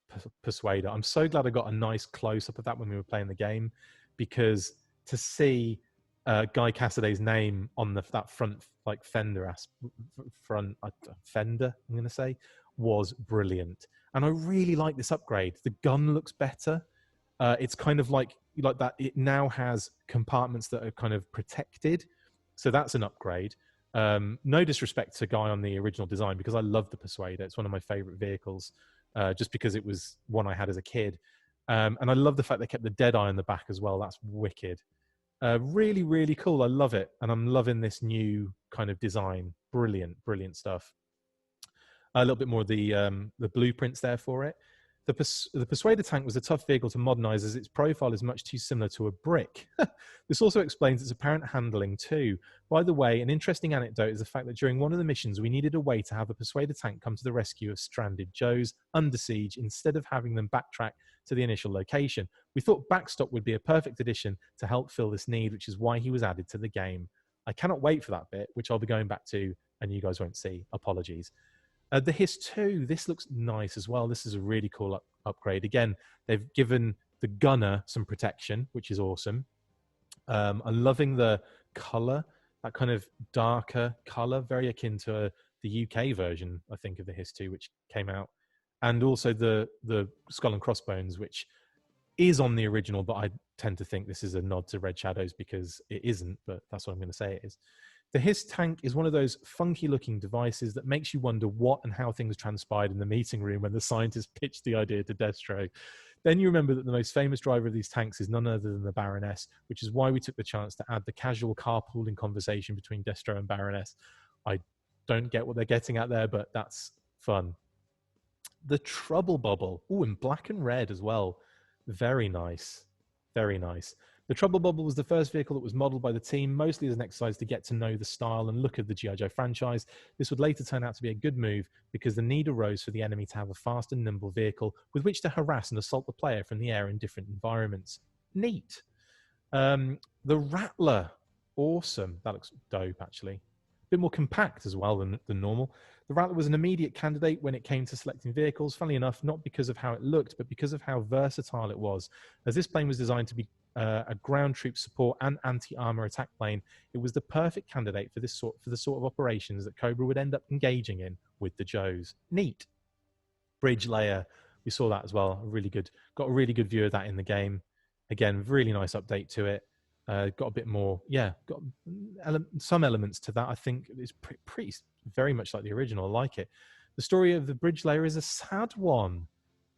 Speaker 1: Persuader. I'm so glad I got a nice close-up of that when we were playing the game, because to see Guy Cassaday's name on that front fender, I'm going to say, was brilliant. And I really like this upgrade. The gun looks better. It's kind of like that. It now has compartments that are kind of protected. So that's an upgrade. No disrespect to Guy on the original design, because I love the Persuader. It's one of my favorite vehicles, just because it was one I had as a kid. And I love the fact they kept the Deadeye on the back as well. That's wicked. Really, really cool. I love it. And I'm loving this new kind of design. Brilliant, brilliant stuff. A little bit more of the blueprints there for it. The Persuader tank was a tough vehicle to modernize, as its profile is much too similar to a brick. This also explains its apparent handling too. By the way, an interesting anecdote is the fact that during one of the missions, we needed a way to have a Persuader tank come to the rescue of stranded Joes under siege instead of having them backtrack to the initial location. We thought Backstop would be a perfect addition to help fill this need, which is why he was added to the game. I cannot wait for that bit, which I'll be going back to and you guys won't see. Apologies. The Hiss 2, this looks nice as well. This is a really cool upgrade. Again, they've given the gunner some protection, which is awesome. I'm loving the colour, that kind of darker colour, very akin to the UK version, I think, of the Hiss 2, which came out. And also the Skull and Crossbones, which is on the original, but I tend to think this is a nod to Red Shadows because it isn't, but that's what I'm going to say it is. The Hiss tank is one of those funky-looking devices that makes you wonder what and how things transpired in the meeting room when the scientists pitched the idea to Destro. Then you remember that the most famous driver of these tanks is none other than the Baroness, which is why we took the chance to add the casual carpooling conversation between Destro and Baroness. I don't get what they're getting at there, but that's fun. The Trouble Bubble. Ooh, in black and red as well. Very nice. Very nice. The Trouble Bubble was the first vehicle that was modeled by the team, mostly as an exercise to get to know the style and look of the G.I. Joe franchise. This would later turn out to be a good move because the need arose for the enemy to have a fast and nimble vehicle with which to harass and assault the player from the air in different environments. Neat. The Rattler. Awesome. That looks dope, actually. A bit more compact as well than normal. The Rattler was an immediate candidate when it came to selecting vehicles, funnily enough, not because of how it looked, but because of how versatile it was. As this plane was designed to be a ground troop support and anti-armor attack plane, it was the perfect candidate for the sort of operations that Cobra would end up engaging in with the Joes. Neat. Bridge layer, we saw that as well. Got a really good view of that in the game. Again, really nice update to it. Got a bit more, got some elements to that. I think it's pretty very much like the original. I like it. The story of the bridge layer is a sad one.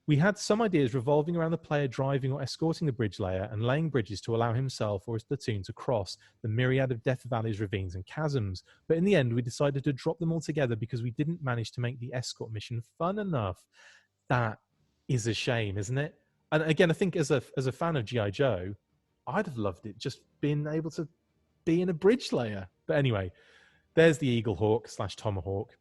Speaker 1: We had some ideas revolving around the player driving or escorting the bridge layer and laying bridges to allow himself or his platoon to cross the myriad of death valleys, ravines, and chasms. But in the end, we decided to drop them all together because we didn't manage to make the escort mission fun enough. That is a shame, isn't it? And again, I think as a fan of G.I. Joe, I'd have loved it just being able to be in a bridge layer. But anyway, there's the Eagle Hawk / Tomahawk.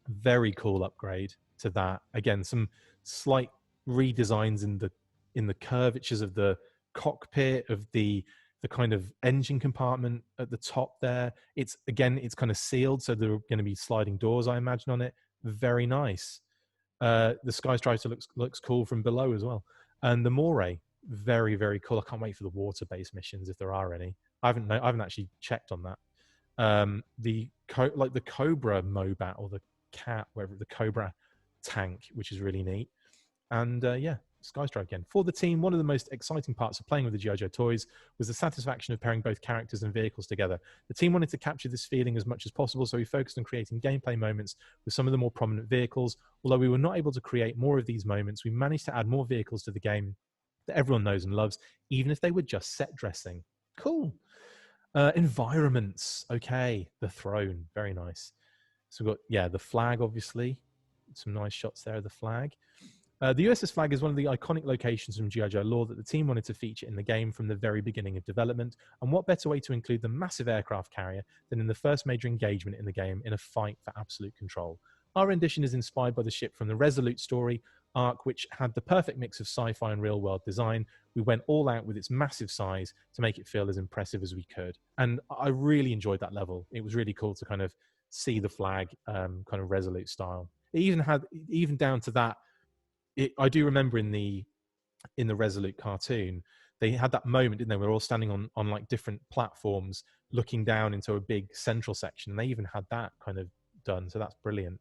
Speaker 1: Very cool upgrade to that. Again, some slight redesigns in the curvatures of the cockpit, of the kind of engine compartment at the top there. It's kind of sealed, so there are going to be sliding doors, I imagine, on it. Very nice. The Sky Striker looks cool from below as well. And the Moray, very, very cool. I can't wait for the water-based missions if there are any. I haven't actually checked on that. The Cobra Mobat or the Cat, whatever, the Cobra tank, which is really neat. And Sky Striker again. For the team, one of the most exciting parts of playing with the G.I. Joe toys was the satisfaction of pairing both characters and vehicles together. The team wanted to capture this feeling as much as possible, so we focused on creating gameplay moments with some of the more prominent vehicles. Although we were not able to create more of these moments, we managed to add more vehicles to the game that everyone knows and loves, even if they were just set dressing. Cool. Environments. Okay. The throne. Very nice. So we've got, the flag, obviously. Some nice shots there of the flag. The USS Flag is one of the iconic locations from G.I. Joe lore that the team wanted to feature in the game from the very beginning of development, and what better way to include the massive aircraft carrier than in the first major engagement in the game in a fight for absolute control. Our rendition is inspired by the ship from the Resolute story arc, which had the perfect mix of sci-fi and real-world design. We went all out with its massive size to make it feel as impressive as we could, and I really enjoyed that level. It was really cool to kind of see the flag kind of Resolute style. It even down to that. I do remember in the Resolute cartoon, they had that moment, didn't they? We were all standing on like different platforms, looking down into a big central section, and they even had that kind of done. So that's brilliant.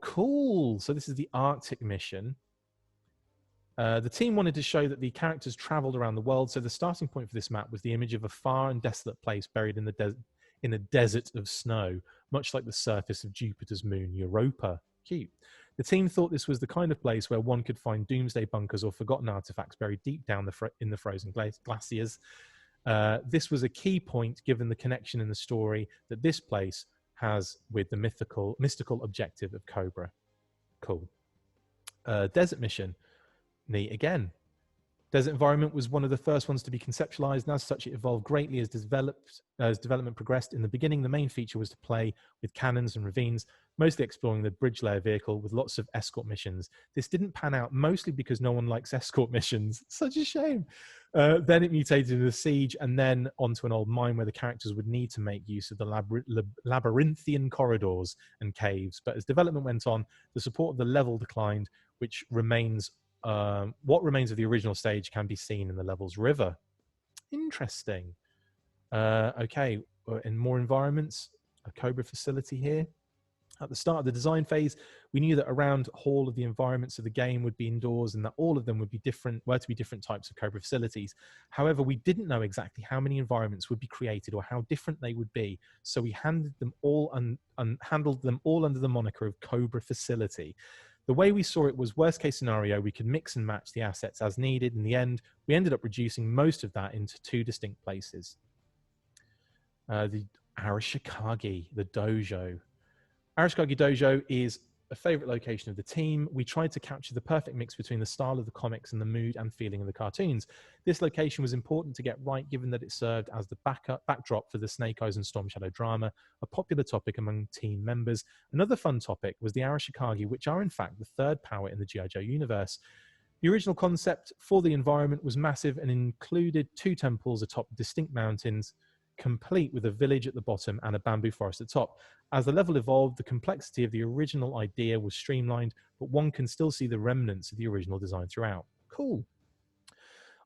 Speaker 1: Cool. So this is the Arctic mission. The team wanted to show that the characters traveled around the world, so the starting point for this map was the image of a far and desolate place buried in a desert of snow, much like the surface of Jupiter's moon Europa. Cute. The team thought this was the kind of place where one could find doomsday bunkers or forgotten artifacts buried deep down in the frozen glaciers. This was a key point given the connection in the story that this place has with the mystical objective of Cobra. Cool. Desert mission. Neat again. Desert environment was one of the first ones to be conceptualized, and as such it evolved greatly as development progressed. In the beginning, the main feature was to play with cannons and ravines, mostly exploring the bridge layer vehicle with lots of escort missions. This didn't pan out, mostly because no one likes escort missions. Such a shame. Then it mutated into a siege, and then onto an old mine where the characters would need to make use of the labyrinthian corridors and caves. But as development went on, the support of the level declined, which remains what remains of the original stage can be seen in the level's river. Interesting. Okay, in more environments, a Cobra facility here. At the start of the design phase, we knew that around all of the environments of the game would be indoors, and that all of them would be different types of Cobra facilities. However, we didn't know exactly how many environments would be created or how different they would be, so we handled them all under the moniker of Cobra Facility. The way we saw it was worst case scenario, we could mix and match the assets as needed. In the end, we ended up reducing most of that into two distinct places. The Arashikage, the dojo. Arashikage Dojo is a favorite location of the team. We tried to capture the perfect mix between the style of the comics and the mood and feeling of the cartoons. This location was important to get right, given that it served as the backdrop for the Snake Eyes and Storm Shadow drama, a popular topic among team members. Another fun topic was the Arashikage, which are in fact the third power in the G.I. Joe universe. The original concept for the environment was massive and included two temples atop distinct mountains, complete with a village at the bottom and a bamboo forest at the top. As the level evolved, the complexity of the original idea was streamlined, but one can still see the remnants of the original design throughout. Cool.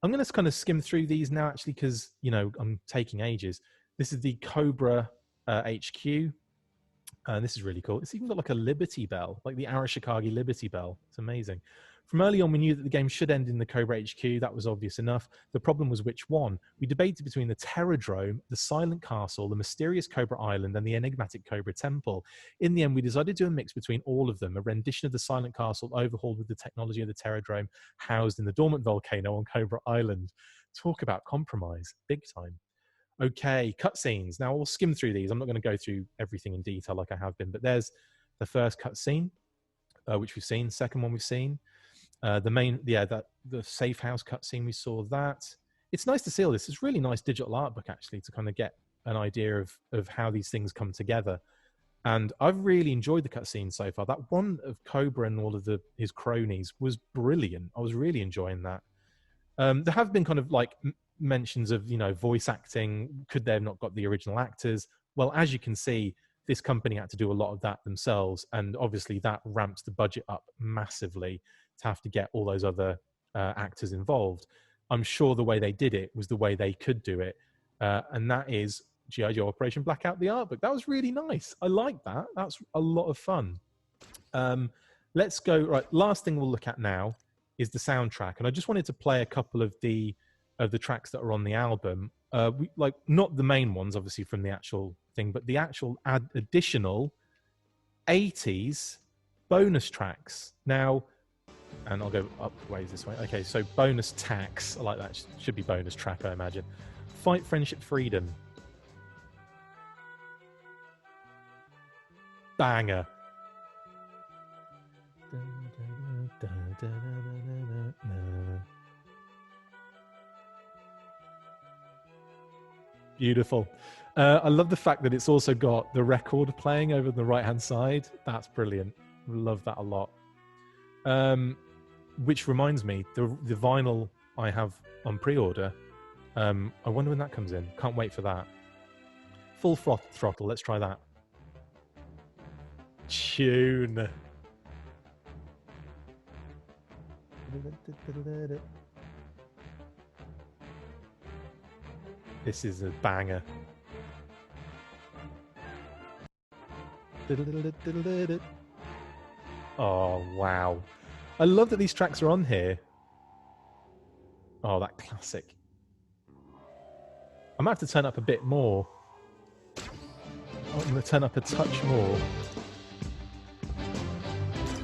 Speaker 1: I'm going to kind of skim through these now, actually, because, you know, I'm taking ages. This is the Cobra HQ. This is really cool. It's even got like a Liberty Bell, like the Arashikage Liberty Bell. It's amazing. From early on, we knew that the game should end in the Cobra HQ. That was obvious enough. The problem was which one. We debated between the Terradrome, the Silent Castle, the mysterious Cobra Island, and the enigmatic Cobra Temple. In the end, we decided to do a mix between all of them, a rendition of the Silent Castle overhauled with the technology of the Terradrome, housed in the dormant volcano on Cobra Island. Talk about compromise. Big time. Okay, cutscenes. Now, we'll skim through these. I'm not going to go through everything in detail like I have been, but there's the first cutscene, which we've seen. Second one we've seen. The safe house cutscene, we saw that. It's nice to see all this. It's really nice digital art book, actually, to kind of get an idea of how these things come together. And I've really enjoyed the cutscene so far. That one of Cobra and all of his cronies was brilliant. I was really enjoying that. There have been kind of like mentions of, you know, voice acting. Could they have not got the original actors? Well, as you can see, this company had to do a lot of that themselves, and obviously that ramps the budget up massively to have to get all those other actors involved. I'm sure the way they did it was the way they could do it, and that is G.I. Joe Operation Blackout, the art book. That was really nice. I like that. That's a lot of fun. Let's go. Right, last thing we'll look at now is the soundtrack, and I just wanted to play a couple of the tracks that are on the album. Like not the main ones, obviously, from the actual thing, but the actual additional 80s bonus tracks. Now, and I'll go up ways this way. Okay, so bonus tax. I like that. Should be bonus track, I imagine. Fight, Friendship, Freedom. Banger. Beautiful. I love the fact that it's also got the record playing over the right-hand side. That's brilliant. Love that a lot. Which reminds me, the vinyl I have on pre-order, I wonder when that comes in. Can't wait for that. Full throttle. Let's try that. Tune. This is a banger. Oh, wow. I love that these tracks are on here. Oh, that classic. I might have to turn up a bit more. I'm going to turn up a touch more.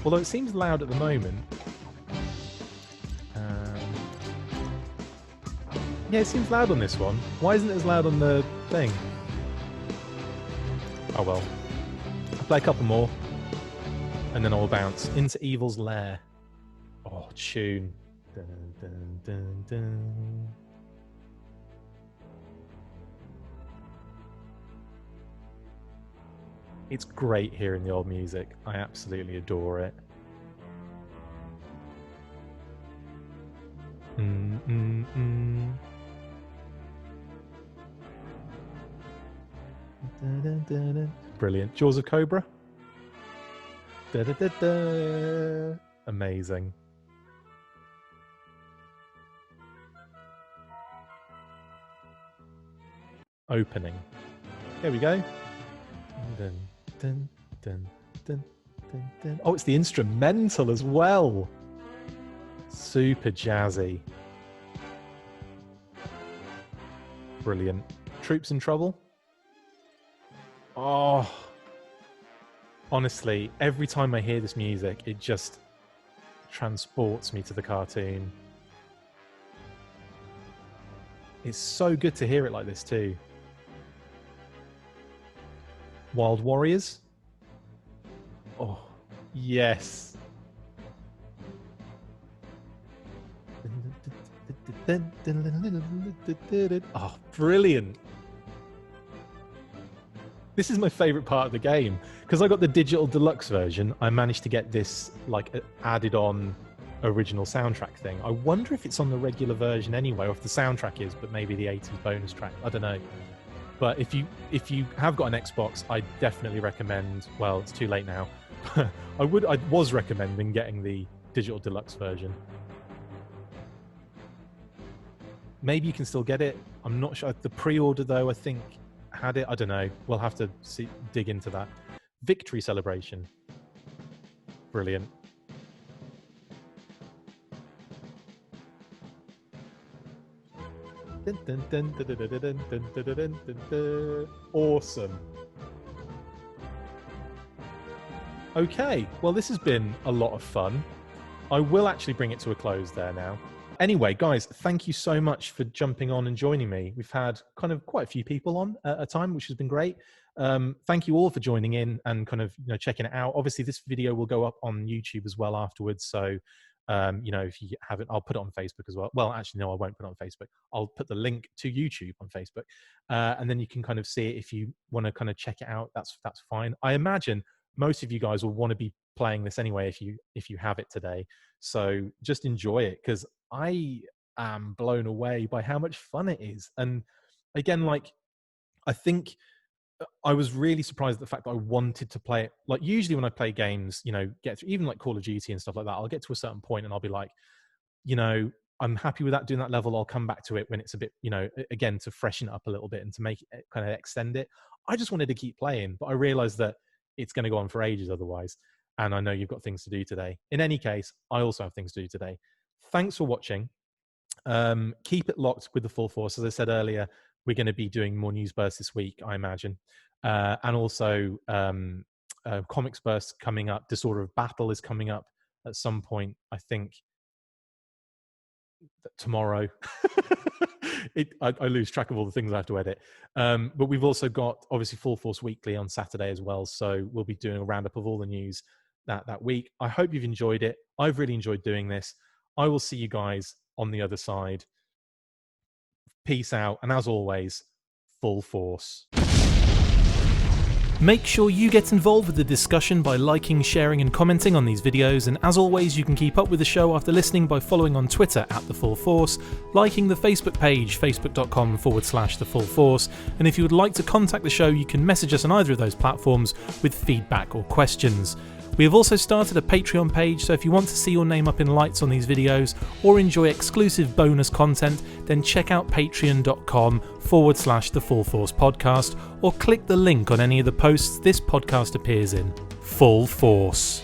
Speaker 1: Although it seems loud at the moment. Yeah, it seems loud on this one. Why isn't it as loud on the thing? Oh well. I'll play a couple more. And then I'll bounce into Evil's Lair. Oh, tune. Dun, dun, dun, dun. It's great hearing the old music. I absolutely adore it. Brilliant. Jaws of Cobra. Amazing. Opening. Here we go. Dun, dun, dun, dun, dun, dun. Oh, it's the instrumental as well. Super jazzy. Brilliant. Troops in Trouble. Oh, honestly, every time I hear this music, it just transports me to the cartoon. It's so good to hear it like this too. Wild Warriors. Oh, yes. Oh, brilliant. This is my favorite part of the game because I got the digital deluxe version. I managed to get this like added on original soundtrack thing. I wonder if it's on the regular version anyway, or if the soundtrack is, but maybe the 80s bonus track. I don't know. But if you have got an Xbox, I definitely recommend. Well, it's too late now. I was recommending getting the digital deluxe version. Maybe you can still get it. I'm not sure. The pre-order though, I think had it. I don't know. We'll have to dig into that. Victory Celebration. Brilliant. Awesome. Okay, well this has been a lot of fun. I will actually bring it to a close there now. Anyway, guys, thank you so much for jumping on and joining me. We've had kind of quite a few people on at a time, which has been great. Thank you all for joining in and kind of checking it out. Obviously, this video will go up on YouTube as well afterwards. So, if you haven't, I'll put it on Facebook as well. Well, actually, no, I won't put it on Facebook. I'll put the link to YouTube on Facebook, and then you can kind of see it if you want to kind of check it out. That's fine. I imagine most of you guys will want to be playing this anyway if you have it today. So just enjoy it because I am blown away by how much fun it is. And again, like I think I was really surprised at the fact that I wanted to play it. Like usually when I play games, get through, even like Call of Duty and stuff like that, I'll get to a certain point and I'll be like, I'm happy with that, doing that level. I'll come back to it when it's a bit, again, to freshen it up a little bit and to make it kind of extend it. I just wanted to keep playing, but I realized that it's going to go on for ages otherwise. And I know you've got things to do today. In any case, I also have things to do today. Thanks for watching. Keep it locked with the full force. As I said earlier, we're going to be doing more news bursts this week, I imagine. And also comics bursts coming up. Disorder of Battle is coming up at some point, I think, tomorrow. I lose track of all the things I have to edit. But we've also got, obviously, Full Force Weekly on Saturday as well. So we'll be doing a roundup of all the news that week. I hope you've enjoyed it. I've really enjoyed doing this. I will see you guys on the other side. Peace out, and as always, full force. Make sure you get involved with the discussion by liking, sharing and commenting on these videos, and as always you can keep up with the show after listening by following on Twitter @The Full Force, liking the Facebook page facebook.com/The Full Force, and if you would like to contact the show you can message us on either of those platforms with feedback or questions. We have also started a Patreon page, so if you want to see your name up in lights on these videos or enjoy exclusive bonus content, then check out patreon.com/The Full Force Podcast or click the link on any of the posts this podcast appears in. Full Force.